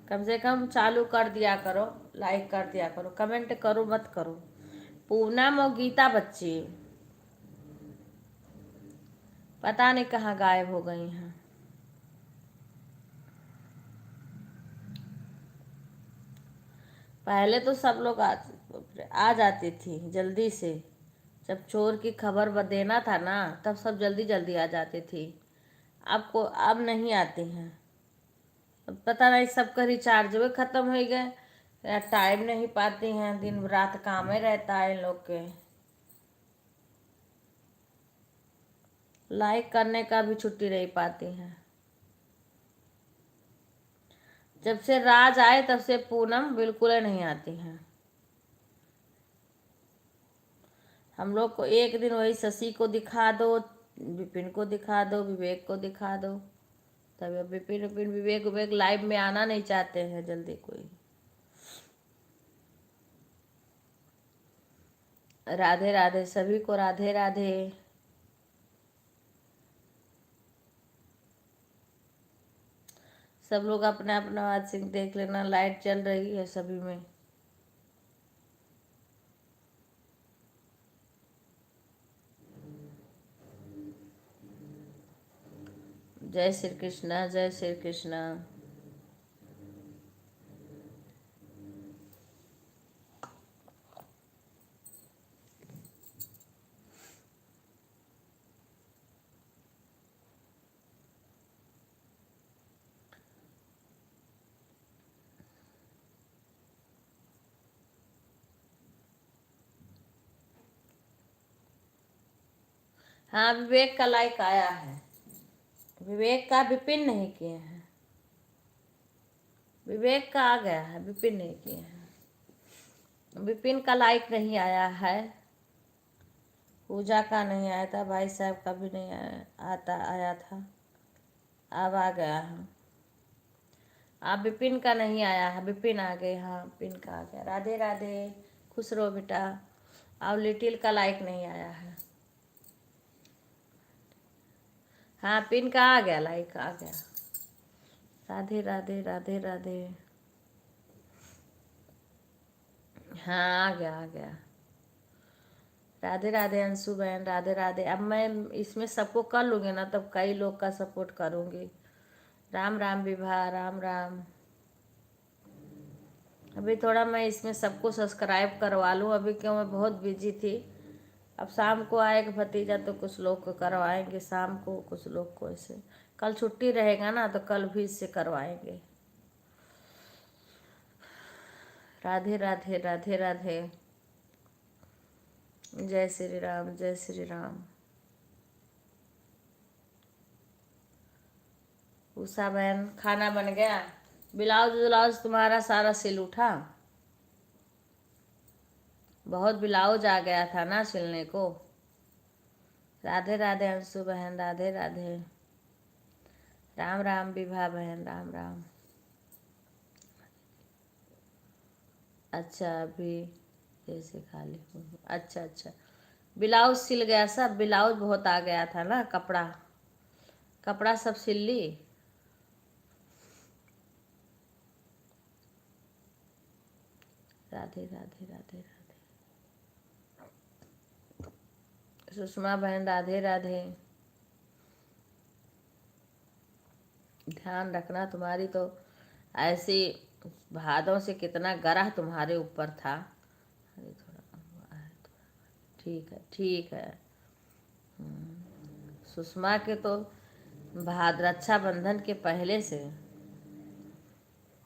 कम से कम चालू कर दिया करो, लाइक कर दिया करो, कमेंट करो मत करो। पूनम और गीता बच्ची पता नहीं कहाँ गायब हो गई हैं। पहले तो सब लोग आ जाती थी जल्दी से। जब चोर की खबर देना था ना, तब सब जल्दी जल्दी आ जाती थी। अब नहीं आती हैं। अब पता नहीं सबका रिचार्ज भी ख़त्म हो गए या टाइम नहीं पाती हैं, दिन रात काम में रहता है इन लोग के। लाइक करने का भी छुट्टी नहीं पाती हैं। जब से राज आए तब से पूनम बिल्कुल ही नहीं आती हैं। हम लोग को एक दिन वही शशि को दिखा दो, विपिन को दिखा दो, विवेक को दिखा दो, तब विपिन विपिन विवेक विवेक लाइव में आना नहीं चाहते हैं जल्दी कोई। राधे राधे सभी को, राधे राधे। सब लोग अपना अपना वाचिंग देख लेना। लाइट चल रही है सभी में। जय श्री कृष्णा, जय श्री कृष्णा। हाँ, विवेक का लाइक आया है। विवेक का, विपिन नहीं किए हैं। विवेक का आ गया है, विपिन नहीं किए हैं। विपिन का लाइक नहीं आया है। पूजा का नहीं आया था, भाई साहब का भी नहीं आया था, अब आ गया है। आप विपिन का नहीं आया है, विपिन आ गए। हाँ विपिन का आ गया। राधे राधे, खुश रहो बेटा। अब लिटिल का लाइक नहीं आया है। हाँ पिन का आ गया, लाइक आ गया। राधे राधे राधे राधे। हाँ आ गया आ गया। राधे राधे अंशु बहन, राधे राधे। अब मैं इसमें सबको कर लूँगी ना, तब कई लोग का सपोर्ट करूँगी। राम राम विभा, राम राम। अभी थोड़ा मैं इसमें सबको सब्सक्राइब करवा लूँ, अभी क्यों मैं बहुत बिजी थी। अब शाम को आएगा भतीजा तो कुछ लोग को करवाएंगे, शाम को कुछ लोग को ऐसे। कल छुट्टी रहेगा ना, तो कल भी इससे करवाएंगे। राधे राधे राधे राधे। जय श्री राम, जय श्री राम। उषा बहन, खाना बन गया? ब्लाउज व्लाउज तुम्हारा सारा सिल उठा? बहुत ब्लाउज आ गया था ना सिलने को। राधे राधे अंशु बहन, राधे राधे। राम राम विभा बहन, राम राम। अच्छा अभी जैसे खाली हूँ। अच्छा अच्छा, ब्लाउज सिल गया सब? ब्लाउज बहुत आ गया था ना, कपड़ा कपड़ा सब सिल ली? राधे राधे राधे राधे। सुषमा बहन, राधे राधे। ध्यान रखना, तुम्हारी तो ऐसी भादों से कितना गरह तुम्हारे ऊपर था। अरे थोड़ा हुआ है, ठीक है ठीक है। सुषमा के तो रक्षाबंधन के पहले से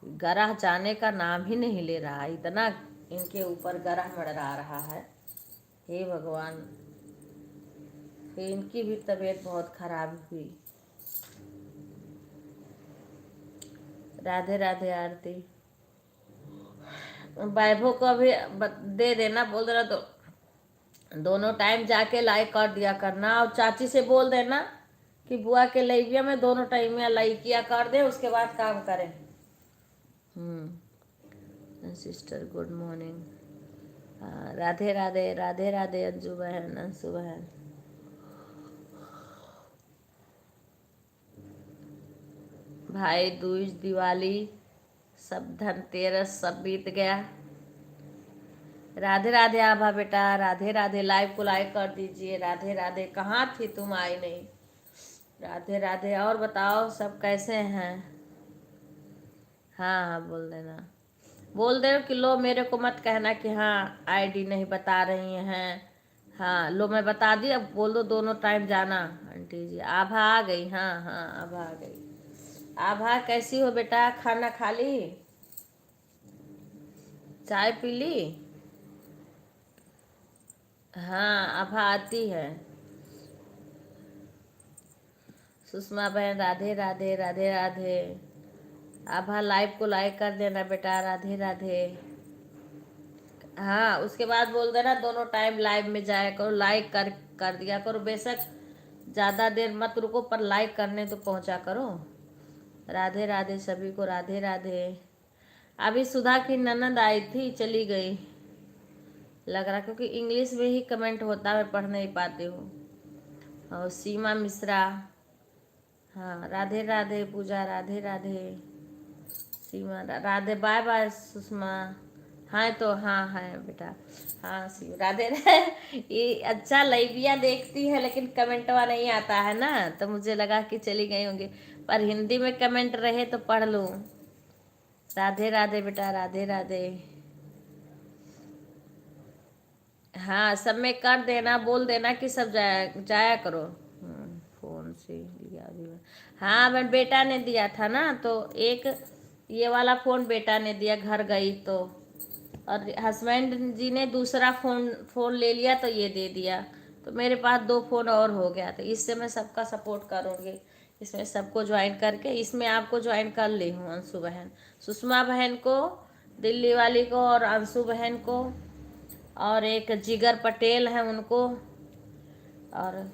गरह जाने का नाम ही नहीं ले रहा, इतना इनके ऊपर गरह मंडरा रहा है। हे भगवान, फिर इनकी भी तबीयत बहुत खराब हुई। राधे राधे आरती। वैभव को अभी दे देना, बोल देना तो दोनों टाइम जाके लाइक कर दिया करना। और चाची से बोल देना कि बुआ के लैबिया में दोनों टाइम में लाइकिया कर दे, उसके बाद काम करें। Sister good morning. Radhe Radhe Radhe Radhe Anju बहन, अंशु बहन। भाई दूज, दिवाली, सब धनतेरस सब बीत गया। राधे राधे आभा बेटा, राधे राधे। लाइव को लाइक कर दीजिए। राधे राधे, कहाँ थी तुम, आई नहीं। राधे राधे। और बताओ सब कैसे हैं? हाँ हाँ बोल देना, बोल दे कि लो मेरे को मत कहना कि हाँ आईडी नहीं बता रही हैं। हाँ लो मैं बता दी, अब बोल दो दोनों टाइम जाना। आंटी जी आभा आ गई? हाँ हाँ आभा आ गई। आभा कैसी हो बेटा, खाना खा ली, चाय पी ली? हाँ आभा आती है। सुषमा बहन, राधे राधे राधे राधे। आभा लाइव को लाइक कर देना बेटा, राधे राधे। हाँ उसके बाद बोल देना दोनों टाइम लाइव में जाया करो, लाइक कर दिया करो, बेशक ज़्यादा देर मत रुको पर लाइक करने तो पहुंचा करो। राधे राधे सभी को, राधे राधे। अभी सुधा की ननद आई थी, चली गई लग रहा, क्योंकि इंग्लिश में ही कमेंट होता, मैं पढ़ नहीं पाती हूँ। और सीमा मिश्रा, हाँ राधे राधे पूजा, राधे राधे सीमा, राधे। Bye bye Sushma. हाँ तो हाँ है बेटा। हाँ सी राधे राधे। ये अच्छा लाइविया देखती है लेकिन कमेंटवा नहीं आता है ना, तो मुझे लगा कि चली गई होंगी, पर हिंदी में कमेंट रहे तो पढ़ लूँ। राधे राधे बेटा, राधे राधे। हाँ सब में कर देना, बोल देना कि सब जाया जाया करो। फोन से लिया भी। हाँ मैं बेटा ने दिया था ना, तो एक ये वाला फ़ोन बेटा ने दिया, घर गई तो। और हस्बैंड जी ने दूसरा फ़ोन ले लिया तो ये दे दिया, तो मेरे पास 2 फ़ोन और हो गया। तो इससे मैं सबका सपोर्ट करूँगी, इसमें सबको ज्वाइन करके। इसमें आपको ज्वाइन कर ली हूँ, अंशु बहन, सुषमा बहन को, दिल्ली वाली को, और अंशु बहन को, और एक जिगर पटेल है उनको, और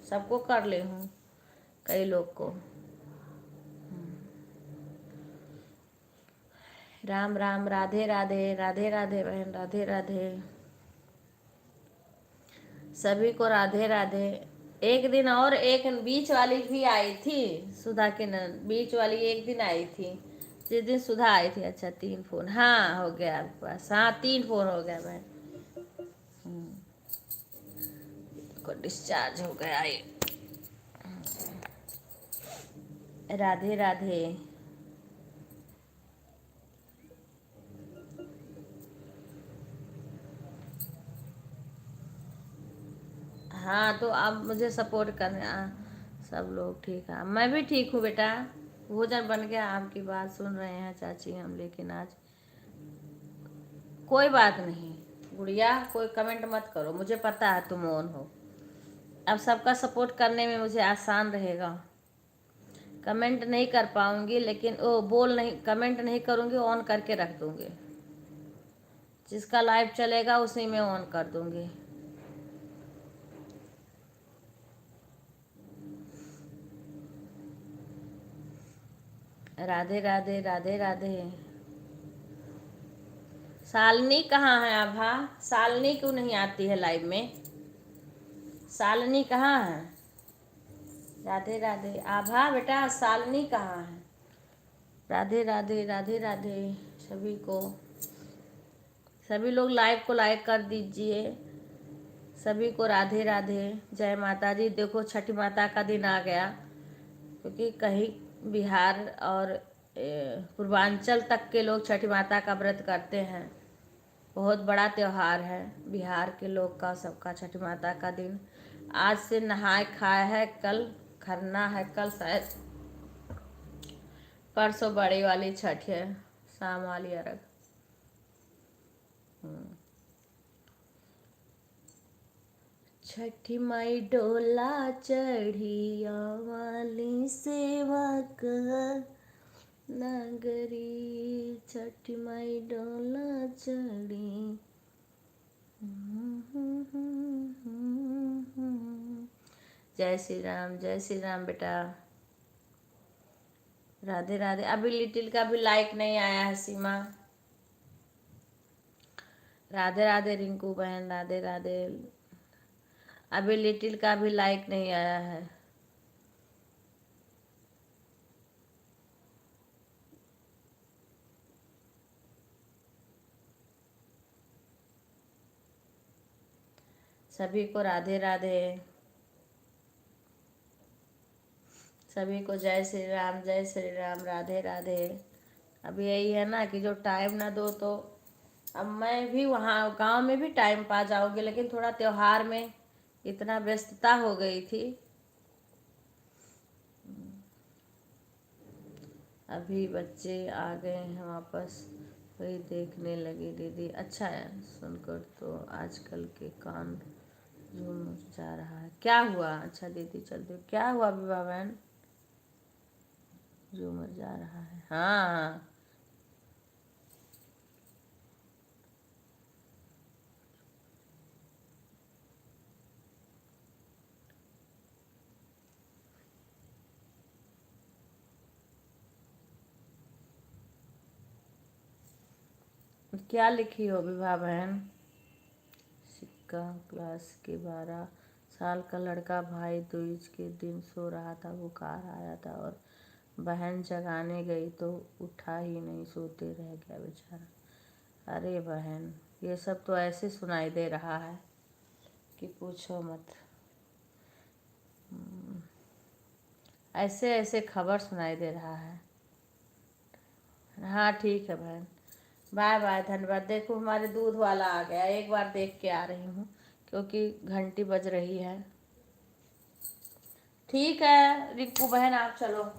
सबको कर ले हूँ, कई लोग को। राम राम, राधे राधे, राधे राधे बहन, राधे राधे, सभी को राधे राधे। एक दिन और एक बीच वाली भी आई थी, सुधा के बीच वाली एक दिन आई थी, जिस दिन सुधा आई थी। अच्छा 3 फोन, हाँ हो गया आपके पास, हाँ 3 फोन हो गया बहन। को डिस्चार्ज हो गया ये। राधे राधे। हाँ तो आप मुझे सपोर्ट करना। सब लोग ठीक है, मैं भी ठीक हूँ बेटा। भोजन बन गया, आपकी बात सुन रहे हैं चाची हम, लेकिन आज कोई बात नहीं गुड़िया, कोई कमेंट मत करो, मुझे पता है तुम ऑन हो। अब सबका सपोर्ट करने में मुझे आसान रहेगा। कमेंट नहीं कर पाऊंगी, लेकिन ओ बोल नहीं, कमेंट नहीं करूंगी, ऑन करके रख दूंगी। जिसका लाइव चलेगा उसी में ऑन कर दूंगी। राधे राधे, राधे राधे। शालिनी कहाँ है आभा? शालिनी क्यों नहीं आती है लाइव में? शालिनी कहाँ है? राधे राधे आभा बेटा, शालिनी कहाँ है? राधे राधे, राधे राधे सभी को। सभी लोग लाइव को लाइक कर दीजिए। सभी को राधे राधे, जय माता दी। देखो छठी माता का दिन आ गया, क्योंकि कहीं बिहार और पूर्वांचल तक के लोग छठी माता का व्रत करते हैं। बहुत बड़ा त्यौहार है बिहार के लोग का, सबका छठी माता का दिन। आज से नहाए खाए है, कल खरना है, कल शायद परसों बड़ी वाली छठ है, शाम वाली अरग। छठी माई डोला चढ़ी, वाली सेवा कर नगरी। छठी माई डोला चढ़ी। जय श्री राम, जय श्री राम बेटा। राधे राधे। अभी लिटिल का भी लाइक नहीं आया है सीमा। राधे राधे रिंकू बहन, राधे राधे। अभी लिटिल का भी लाइक नहीं आया है। सभी को राधे राधे, सभी को जय श्री राम, जय श्री राम, राधे राधे। अब यही है ना कि जो टाइम ना दो तो, अब मैं भी वहाँ गांव में भी टाइम पा जाऊंगी, लेकिन थोड़ा त्योहार में इतना व्यस्तता हो गई थी। अभी बच्चे आ गए हैं वापस, वही देखने लगी दीदी। अच्छा है सुनकर तो, आजकल के कान झूम जा रहा है। क्या हुआ? अच्छा दीदी चल दो, क्या हुआ विवाह बहन? झूमर जा रहा है, हाँ हाँ। क्या लिखी हो विवाह बहन? सिक्का क्लास के 12 साल का लड़का भाई दूज के दिन सो रहा था, बुखार आया था और बहन जगाने गई तो उठा ही नहीं, सोते रह गया बेचारा। अरे बहन, ये सब तो ऐसे सुनाई दे रहा है कि पूछो मत। ऐसे ऐसे खबर सुनाई दे रहा है। हाँ ठीक है बहन, बाय बाय, धन्यवाद। देखो हमारे दूध वाला आ गया, एक बार देख के आ रही हूँ क्योंकि घंटी बज रही है। ठीक है रिंकू बहन, आप चलो।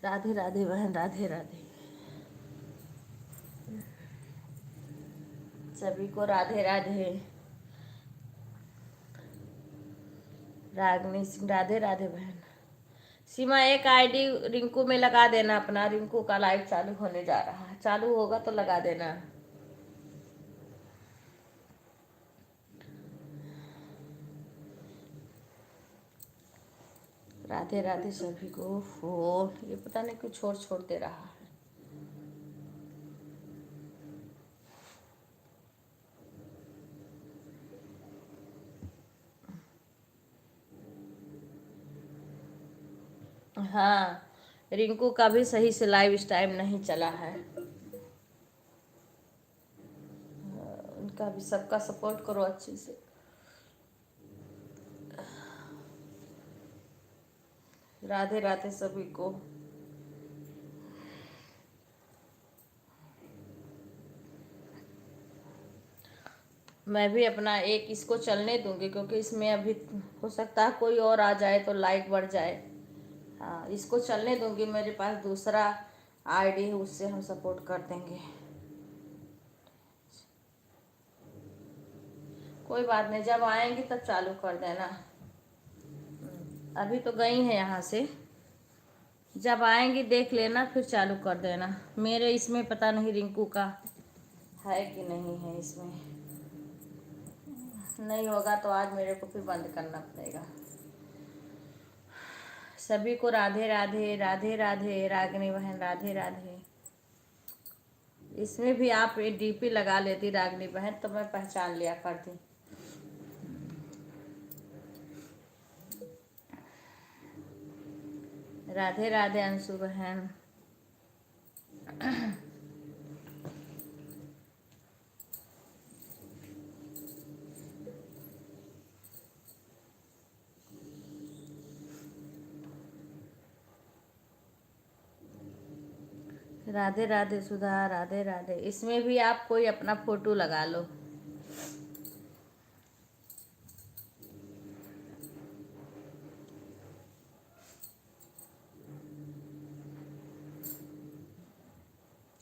राधे राधे बहन, राधे राधे। सभी को राधे राधे। रागनी सिंह, राधे राधे बहन। सीमा, एक आईडी रिंकू में लगा देना अपना, रिंकू का लाइव चालू होने जा रहा है, चालू होगा तो लगा देना। राधे राधे सभी को। हो ये पता नहीं क्यों छोड़ छोड़ दे रहा है। हाँ, रिंकू का भी सही से लाइव इस टाइम नहीं चला है। उनका भी सबका सपोर्ट करो अच्छे से। राधे राधे सभी को। मैं भी अपना एक इसको चलने दूंगी, क्योंकि इसमें अभी हो सकता है कोई और आ जाए तो लाइक बढ़ जाए। हाँ, इसको चलने दूंगी, मेरे पास दूसरा आईडी है, उससे हम सपोर्ट कर देंगे। कोई बात नहीं, जब आएंगी तब चालू कर देना। अभी तो गई हैं यहाँ से, जब आएंगी देख लेना फिर चालू कर देना। मेरे इसमें पता नहीं रिंकू का है कि नहीं है, इसमें नहीं होगा तो आज मेरे को फिर बंद करना पड़ेगा। सभी को राधे राधे, राधे राधे। रागिनी बहन, राधे राधे। इसमें भी आप डीपी लगा लेती रागिनी बहन तो मैं पहचान लिया करती। राधे राधे अंशु बहन। राधे राधे सुधा, राधे राधे। इसमें भी आप कोई अपना फोटो लगा लो।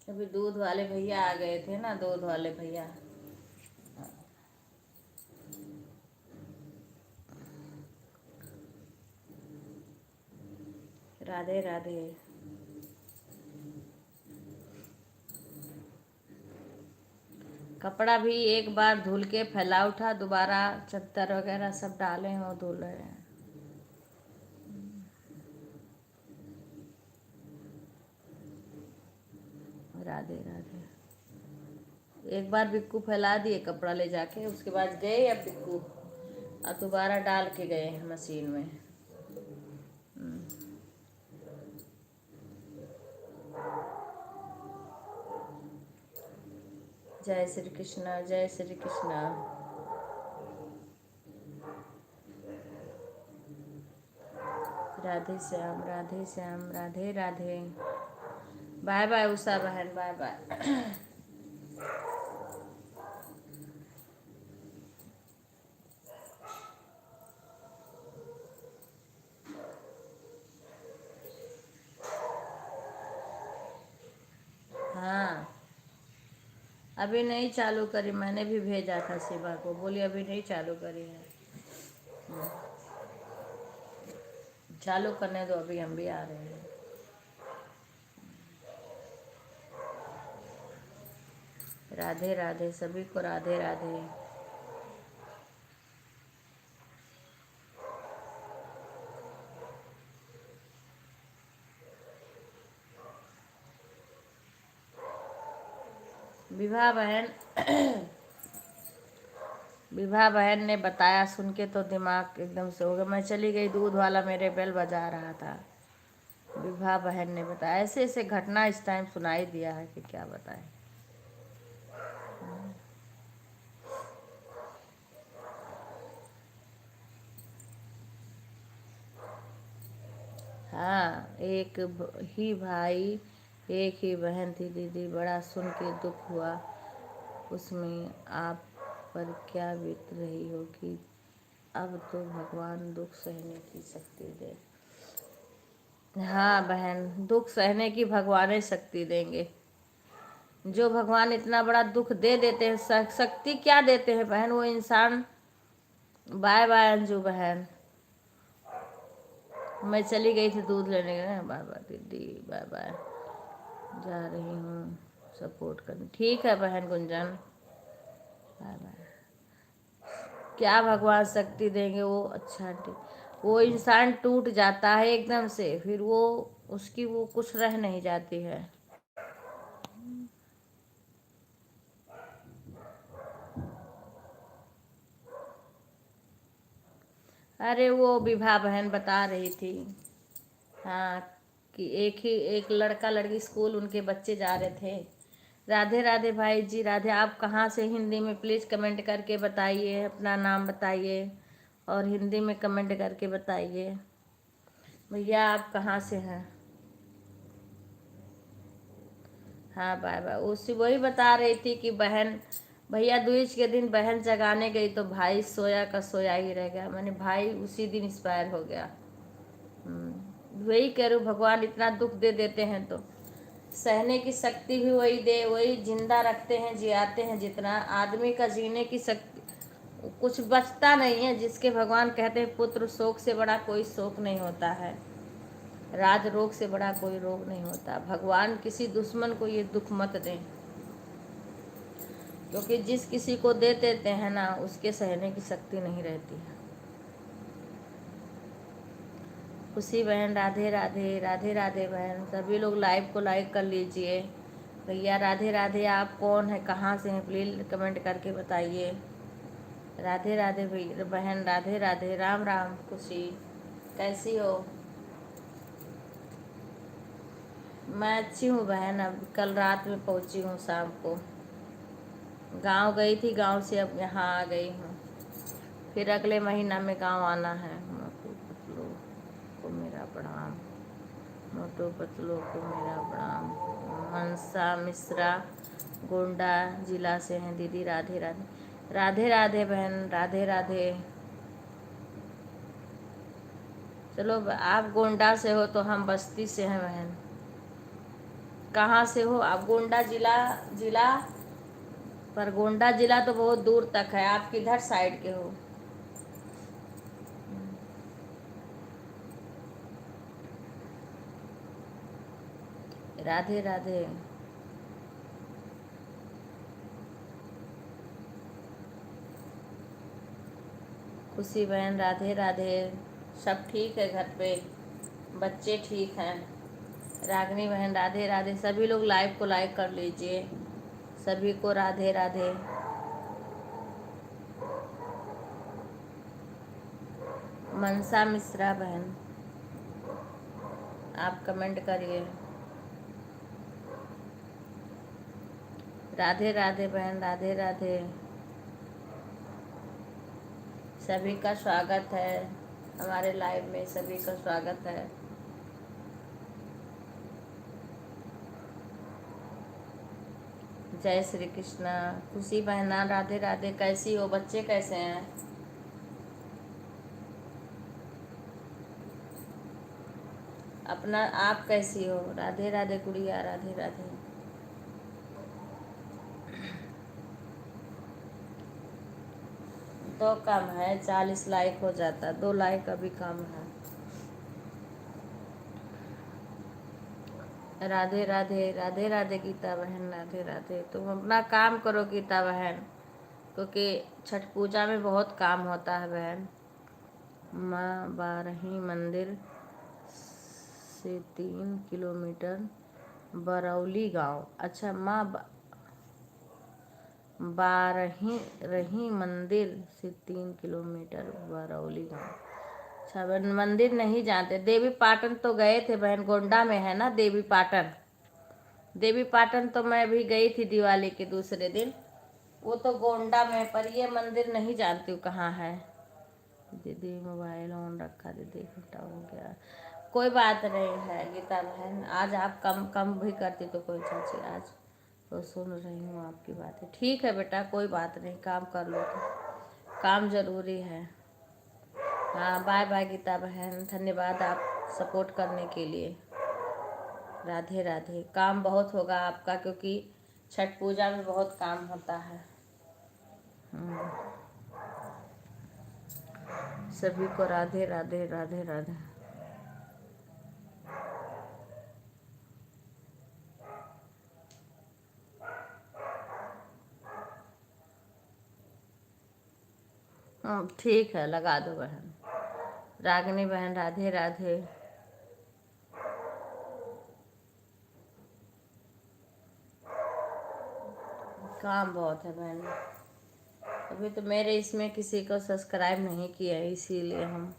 अभी दूध वाले भैया आ गए थे ना, दूध वाले भैया। राधे राधे। कपड़ा भी एक बार धुल के फैला उठा, दोबारा चद्दर वगैरह सब डाले हैं और धुल रहे हैं। राधे राधे। एक बार बिक्कू फैला दिए कपड़ा ले जाके, उसके बाद गए अब बिक्कू और दोबारा डाल के गए हैं मशीन में। जय श्री कृष्ण, जय श्री कृष्ण। राधे श्याम, राधे श्याम, राधे राधे। बाय बाय उषा बहन, बाय बाय। हाँ, अभी नहीं चालू करी, मैंने भी भेजा था शिवा को, बोली अभी नहीं चालू करी है। चालू करने दो, अभी हम भी आ रहे हैं। राधे राधे सभी को, राधे राधे। विभा बहन विभा बहन ने बताया, सुन के तो दिमाग एकदम से हो गया। मैं चली गई, दूध वाला मेरे बेल बजा रहा था। विभा बहन ने बताया, ऐसे ऐसे घटना इस टाइम सुनाई दिया है कि क्या बताएं। हाँ, एक ही भाई एक ही बहन थी दीदी, बड़ा सुन के दुख हुआ। उसमें आप पर क्या बीत रही होगी, अब तो भगवान दुख सहने की शक्ति दे। हाँ बहन, दुख सहने की भगवान ही शक्ति देंगे। जो भगवान इतना बड़ा दुख दे देते हैं, शक्ति क्या देते हैं बहन वो इंसान। बाय बाय अंजू बहन, मैं चली गई थी दूध लेने के। बाय बाय दीदी, बाय बाय, जा रही हूँ सपोर्ट करने। ठीक है बहन गुंजन, बाय बाय। क्या भगवान शक्ति देंगे वो। अच्छा आंटी, वो इंसान टूट जाता है एकदम से, फिर वो उसकी वो कुछ रह नहीं जाती है। अरे वो विभा बहन बता रही थी, हाँ, कि एक लड़का लड़की स्कूल उनके बच्चे जा रहे थे। राधे राधे भाई जी, राधे। आप कहाँ से, हिंदी में प्लीज़ कमेंट करके बताइए, अपना नाम बताइए और हिंदी में कमेंट करके बताइए भैया आप कहाँ से हैं। हाँ बाय बाय। उसी वही बता रही थी कि बहन, भैया दूज के दिन बहन जगाने गई तो भाई सोया का सोया ही रह गया। मैंने भाई उसी दिन एक्सपायर हो गया। वही कह रही हूँ, भगवान इतना दुख दे देते हैं तो सहने की शक्ति भी वही दे, वही जिंदा रखते हैं, जियाते हैं। जितना आदमी का जीने की शक्ति, कुछ बचता नहीं है। जिसके भगवान कहते हैं पुत्र शोक से बड़ा कोई शोक नहीं होता है, राज रोग से बड़ा कोई रोग नहीं होता। भगवान किसी दुश्मन को ये दुख मत दें, क्योंकि जिस किसी को दे देते हैं ना, उसके सहने की शक्ति नहीं रहती है। खुशी बहन राधे राधे, राधे राधे बहन। सभी लोग लाइव को लाइक कर लीजिए। भैया राधे राधे। आप कौन है, कहाँ से हैं, प्लीज कमेंट करके बताइए। राधे राधे भैया बहन, राधे राधे, राम राम। खुशी कैसी हो। मैं अच्छी हूँ बहन, अब कल रात में पहुँची हूँ शाम को। गांव गई थी, गांव से अब यहाँ आ गई हूँ। फिर अगले महीना में गांव आना है। मोटू पतलू को मेरा प्रणाम, मोटू पतलू को मेरा प्रणाम। मनसा मिश्रा गोंडा जिला से हैं दीदी। राधे राधे, राधे राधे बहन, राधे राधे। चलो आप गोंडा से हो तो हम बस्ती से हैं बहन। कहाँ से हो आप। गोंडा जिला, जिला पर गोंडा जिला तो बहुत दूर तक है। आप किधर साइड के हो। राधे राधे। खुशी बहन राधे राधे। सब ठीक है घर पे, बच्चे ठीक हैं। रागनी बहन राधे राधे। सभी लोग लाइव को लाइक कर लीजिए। सभी को राधे राधे। मनसा मिश्रा बहन, आप कमेंट करिए। राधे राधे बहन, राधे राधे। सभी का स्वागत है हमारे लाइव में, सभी का स्वागत है। जय श्री कृष्णा। खुशी बहना राधे राधे। कैसी हो, बच्चे कैसे हैं। अपना आप कैसी हो। राधे राधे गुड़िया, राधे राधे। तो कम है, 40 लाइक हो जाता, 2 लाइक अभी कम है। राधे राधे, राधे राधे गीता बहन, राधे राधे। तुम अपना काम करो गीता बहन, क्योंकि छठ पूजा में बहुत काम होता है बहन। माँ बारही मंदिर से 3 किलोमीटर बरौली गांव। अच्छा, माँ बारही रही मंदिर से 3 किलोमीटर बरौली गांव। अच्छा, मंदिर नहीं जानते। देवी पाटन तो गए थे बहन, गोंडा में है ना देवी पाटन। देवी पाटन तो मैं भी गई थी दिवाली के दूसरे दिन, वो तो गोंडा में। पर ये मंदिर नहीं जानती हूँ कहाँ है। दीदी मोबाइल ऑन रखा, दीदी घंटा हो गया। कोई बात नहीं है गीता बहन, आज आप कम कम भी करती तो कोई चाची, आज तो सुन रही हूँ आपकी बातें। ठीक है बेटा, कोई बात नहीं, काम कर लो तो, काम जरूरी है। हाँ बाय बाय गीता बहन, धन्यवाद आप सपोर्ट करने के लिए। राधे राधे। काम बहुत होगा आपका, क्योंकि छठ पूजा में बहुत काम होता है। सभी को राधे राधे राधे राधे। ठीक है, लगा दो बहन। रागिनी बहन राधे राधे। काम बहुत है बहन। अभी तो मेरे इसमें किसी को सब्सक्राइब नहीं किया है, इसीलिए हम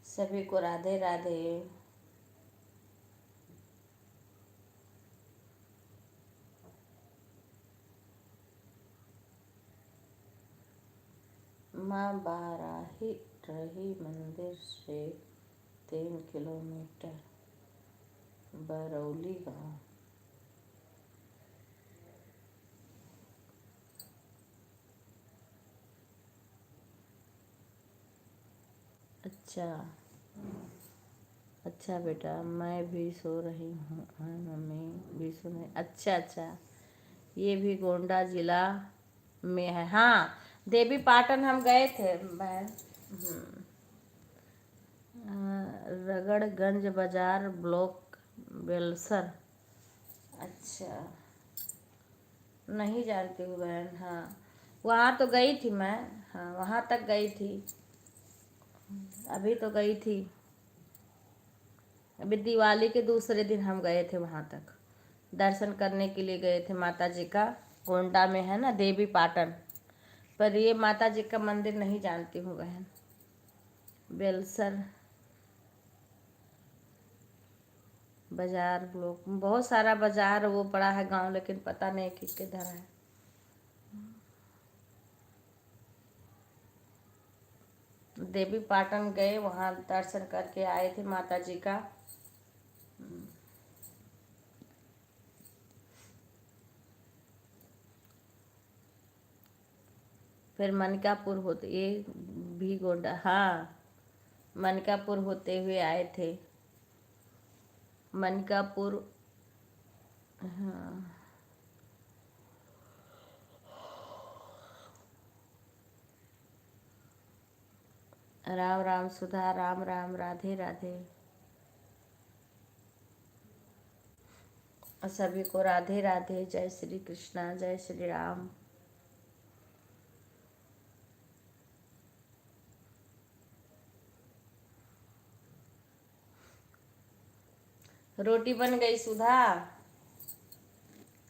सभी को राधे राधे। माँ बाराही रही मंदिर से 3 किलोमीटर, बरौली गांव। अच्छा अच्छा बेटा, मैं भी सो रही हूँ। हाँ, मम्मी भी सो रही। अच्छा अच्छा, ये भी गोंडा जिला में है। हाँ, देवी पाटन हम गए थे बहन। रगड़गंज बाजार, ब्लॉक बेलसर। अच्छा, नहीं जानती हूँ बहन। हाँ, वहाँ तो गई थी मैं। हाँ, वहाँ तक गई थी। अभी तो गई थी। अभी दिवाली के दूसरे दिन हम गए थे वहाँ तक, दर्शन करने के लिए गए थे माता जी का। गोंडा में है ना देवी पाटन, पर ये माता जी का मंदिर नहीं जानती हूँ बहन। बेलसर बाजार, ब्लॉक, बहुत सारा बाजार वो पड़ा है गांव, लेकिन पता नहीं कि किधर है। देवी पाटन गए, वहाँ दर्शन करके आए थे माता जी का। फिर मनकापुर होते, ये भी गोंडा, हाँ, मनकापुर होते हुए आए थे। मनकापुर, हाँ। राम राम सुधा, राम राम, राधे राधे। सभी को राधे राधे। जय श्री कृष्णा, जय श्री राम। रोटी बन गई सुधा?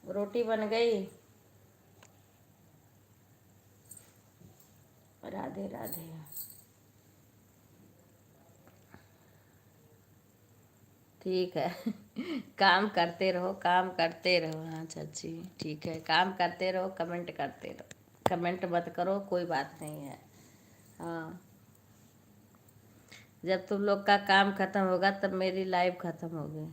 रोटी बन गई? राधे राधे। ठीक है। काम करते रहो, काम करते रहो। हाँ चाची, ठीक है, काम करते रहो, कमेंट करते रहो। कमेंट मत करो, कोई बात नहीं है। हाँ, जब तुम लोग का काम खत्म होगा तब मेरी लाइफ खत्म होगी।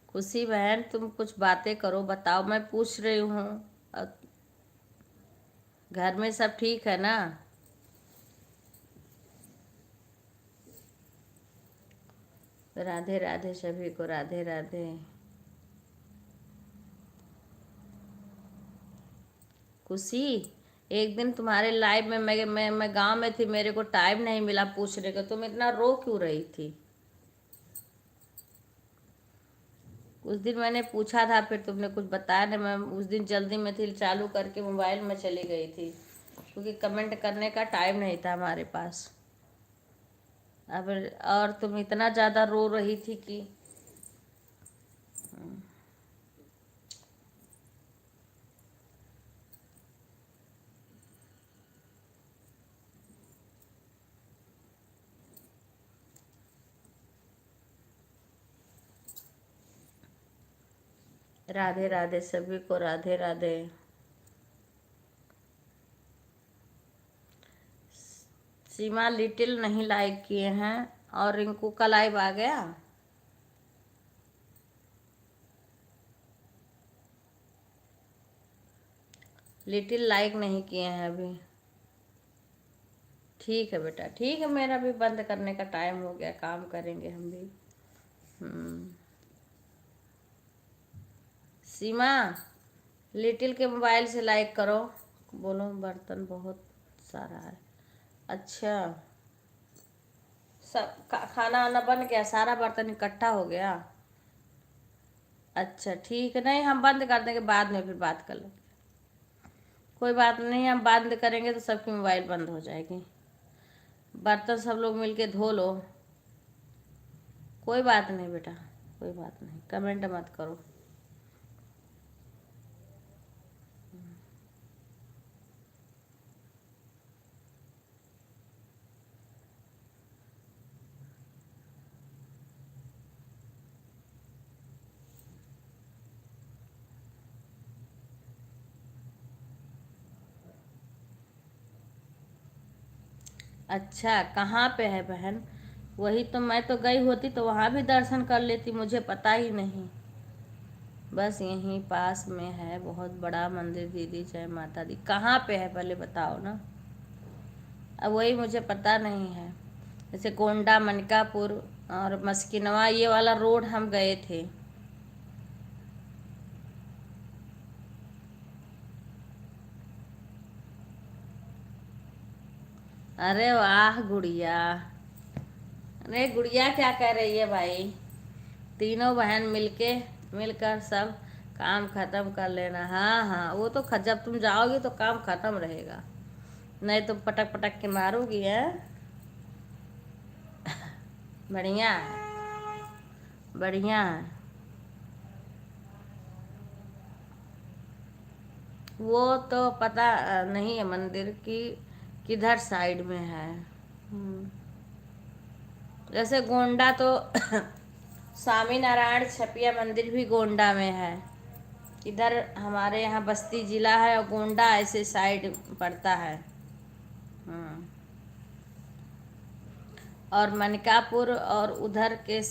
खुशी बहन, तुम कुछ बातें करो, बताओ, मैं पूछ रही हूँ। घर में सब ठीक है ना? राधे राधे, सभी को राधे राधे। खुशी, एक दिन तुम्हारे लाइव में मैं गांव में थी, मेरे को टाइम नहीं मिला पूछने का, तुम इतना रो क्यों रही थी? उस दिन मैंने पूछा था, फिर तुमने कुछ बताया नहीं। मैं उस दिन जल्दी में थी, चालू करके मोबाइल में चली गई थी, क्योंकि कमेंट करने का टाइम नहीं था हमारे पास। अब और तुम इतना ज़्यादा रो रही थी कि राधे राधे सभी को, राधे राधे। सीमा लिटिल नहीं लाइक किए हैं, और रिंकू का लाइव आ गया। लिटिल लाइक नहीं किए हैं अभी। ठीक है बेटा, ठीक है, मेरा भी बंद करने का टाइम हो गया, काम करेंगे हम भी। सीमा लिटिल के मोबाइल से लाइक करो। बोलो बर्तन बहुत सारा है। अच्छा, सब खाना वाना बन गया, सारा बर्तन इकट्ठा हो गया। अच्छा ठीक है, नहीं हम बंद कर देंगे, बाद में फिर बात कर लेंगे। कोई बात नहीं, हम बंद करेंगे तो सबकी मोबाइल बंद हो जाएगी। बर्तन सब लोग मिलके धो लो। कोई बात नहीं बेटा, कोई बात नहीं, कमेंट मत करो। अच्छा, कहाँ पे है बहन? वही तो, मैं तो गई होती तो वहाँ भी दर्शन कर लेती, मुझे पता ही नहीं। बस यहीं पास में है, बहुत बड़ा मंदिर दीदी, जय माता दी। कहाँ पे है पहले बताओ ना, अब वही मुझे पता नहीं है। जैसे गोंडा, मनकापुर और मस्किनवा, ये वाला रोड हम गए थे। अरे वाह गुड़िया, अरे गुड़िया क्या कह रही है भाई? तीनों बहन मिलके, मिलकर सब काम खत्म कर लेना। हाँ हाँ, वो तो जब तुम जाओगी तो काम खत्म रहेगा, नहीं तो पटक पटक के मारूंगी है। बढ़िया है, बढ़िया है। वो तो पता नहीं है मंदिर की किधर साइड में है। जैसे गोंडा तो स्वामी नारायण छपिया मंदिर भी गोंडा में है। इधर हमारे यहाँ बस्ती जिला है और गोंडा ऐसे साइड पड़ता है। हम्म। और मनकापुर और उधर के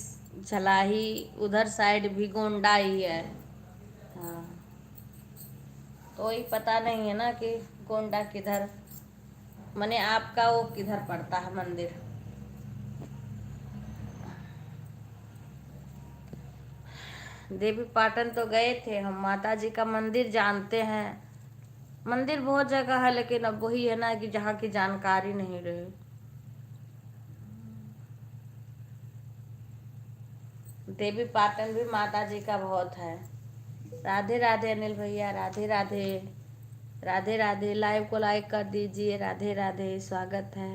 झलाही, उधर साइड भी गोंडा ही है। हाँ, तो वही पता नहीं है ना कि गोंडा किधर, माने आपका वो किधर पड़ता है मंदिर। देवी पाटन तो गए थे हम, माता जी का मंदिर जानते हैं। मंदिर बहुत जगह है, लेकिन अब वही है ना कि जहाँ की जानकारी नहीं रहे। देवी पाटन भी माता जी का बहुत है। राधे राधे अनिल भैया, राधे राधे। राधे राधे, लाइव को लाइक कर दीजिए। राधे राधे, स्वागत है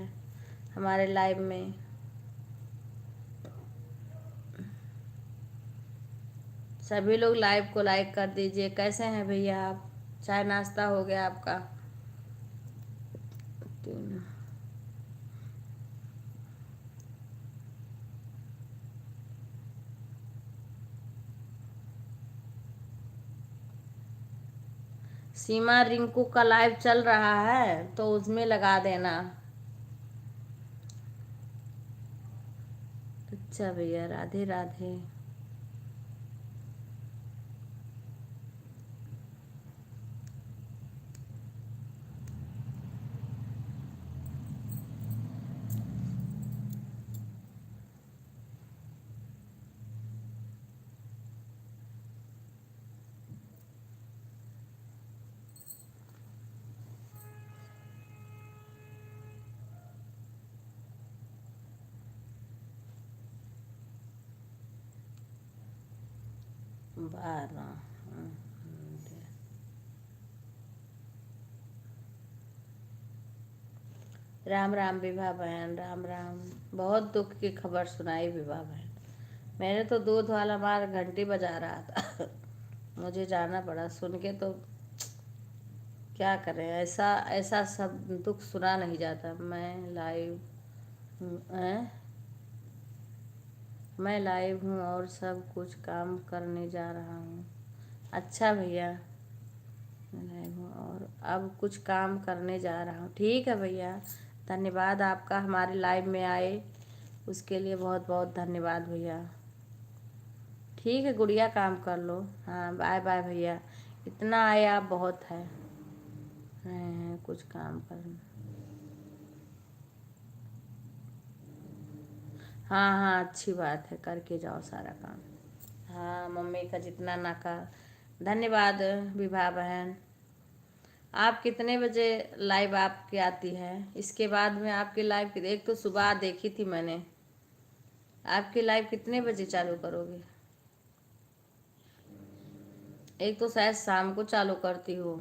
हमारे लाइव में। सभी लोग लाइव को लाइक कर दीजिए। कैसे हैं भैया आप? चाय नाश्ता हो गया आपका? सीमा, रिंकू का लाइव चल रहा है तो उसमें लगा देना। अच्छा भैया, राधे राधे। बारह। राम राम विभा बहन, राम राम। बहुत दुख की खबर सुनाई विभा बहन। मैंने तो दूध वाला मार घंटी बजा रहा था मुझे जाना पड़ा, सुन के तो क्या करें, ऐसा ऐसा सब दुख सुना नहीं जाता। मैं लाइव हूँ और सब कुछ काम करने जा रहा हूँ। अच्छा भैया, लाइव हूँ और अब कुछ काम करने जा रहा हूँ। ठीक है भैया, धन्यवाद आपका हमारे लाइव में आए, उसके लिए बहुत बहुत धन्यवाद भैया। ठीक है गुड़िया, काम कर लो। हाँ बाय बाय भैया, इतना आए आप बहुत है। हैं कुछ काम करना। हाँ हाँ अच्छी बात है, करके जाओ सारा काम। हाँ मम्मी का जितना ना कर। धन्यवाद विभा बहन। आप कितने बजे लाइव आपकी आती है? इसके बाद में आपकी लाइव, एक तो सुबह देखी थी मैंने, आपकी लाइव कितने बजे चालू करोगे? एक तो शायद शाम को चालू करती हो,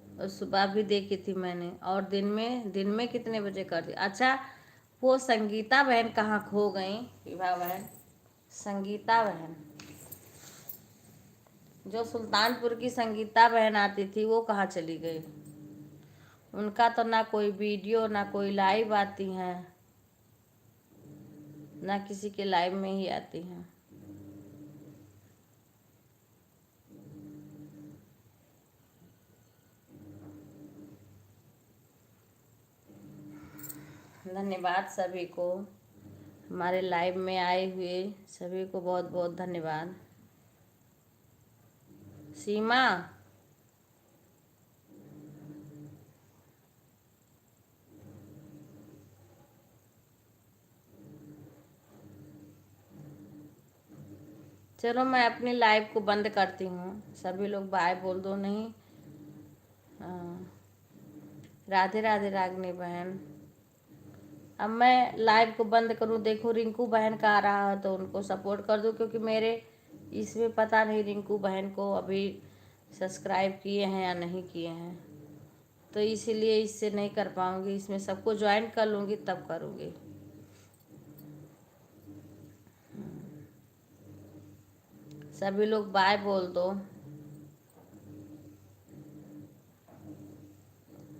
और सुबह भी देखी थी मैंने, और दिन में कितने बजे करती? अच्छा, वो संगीता बहन कहाँ खो गई? विभा बहन, संगीता बहन, जो सुल्तानपुर की संगीता बहन आती थी, वो कहाँ चली गई? उनका तो ना कोई वीडियो ना कोई लाइव आती हैं, ना किसी के लाइव में ही आती हैं। धन्यवाद सभी को, हमारे लाइव में आए हुए सभी को बहुत बहुत धन्यवाद। सीमा, चलो मैं अपनी लाइव को बंद करती हूँ, सभी लोग बाय बोल दो। नहीं, राधे राधे रागनी बहन। अब मैं लाइव को बंद करूँ? देखो रिंकू बहन का आ रहा है तो उनको सपोर्ट कर दूँ, क्योंकि मेरे इसमें पता नहीं रिंकू बहन को अभी सब्सक्राइब किए हैं या नहीं किए हैं, तो इसीलिए इससे नहीं कर पाऊँगी। इसमें सबको ज्वाइन कर लूँगी तब करूँगी। सभी लोग बाय बोल दो,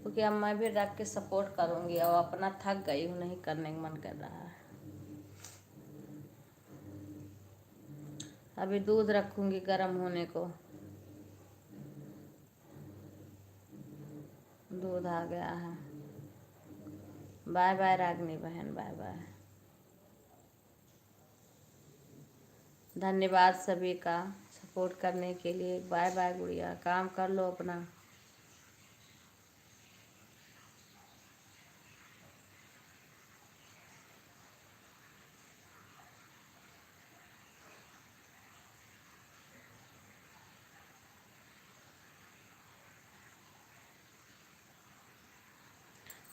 क्योंकि अब मैं भी रख के सपोर्ट करूँगी, और अपना थक गई हूँ, नहीं करने का मन कर रहा है। अभी दूध रखूँगी गर्म होने को। दूध आ गया है। बाय बाय रागनी बहन, बाय बाय। धन्यवाद सभी का सपोर्ट करने के लिए। बाय बाय गुड़िया, काम कर लो अपना।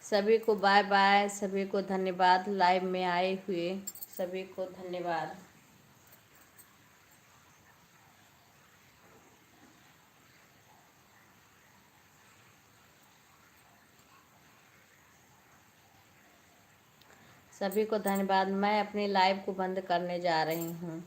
सभी को बाय बाय, सभी को धन्यवाद, लाइव में आए हुए सभी को धन्यवाद। सभी को धन्यवाद। मैं अपनी लाइव को बंद करने जा रही हूँ।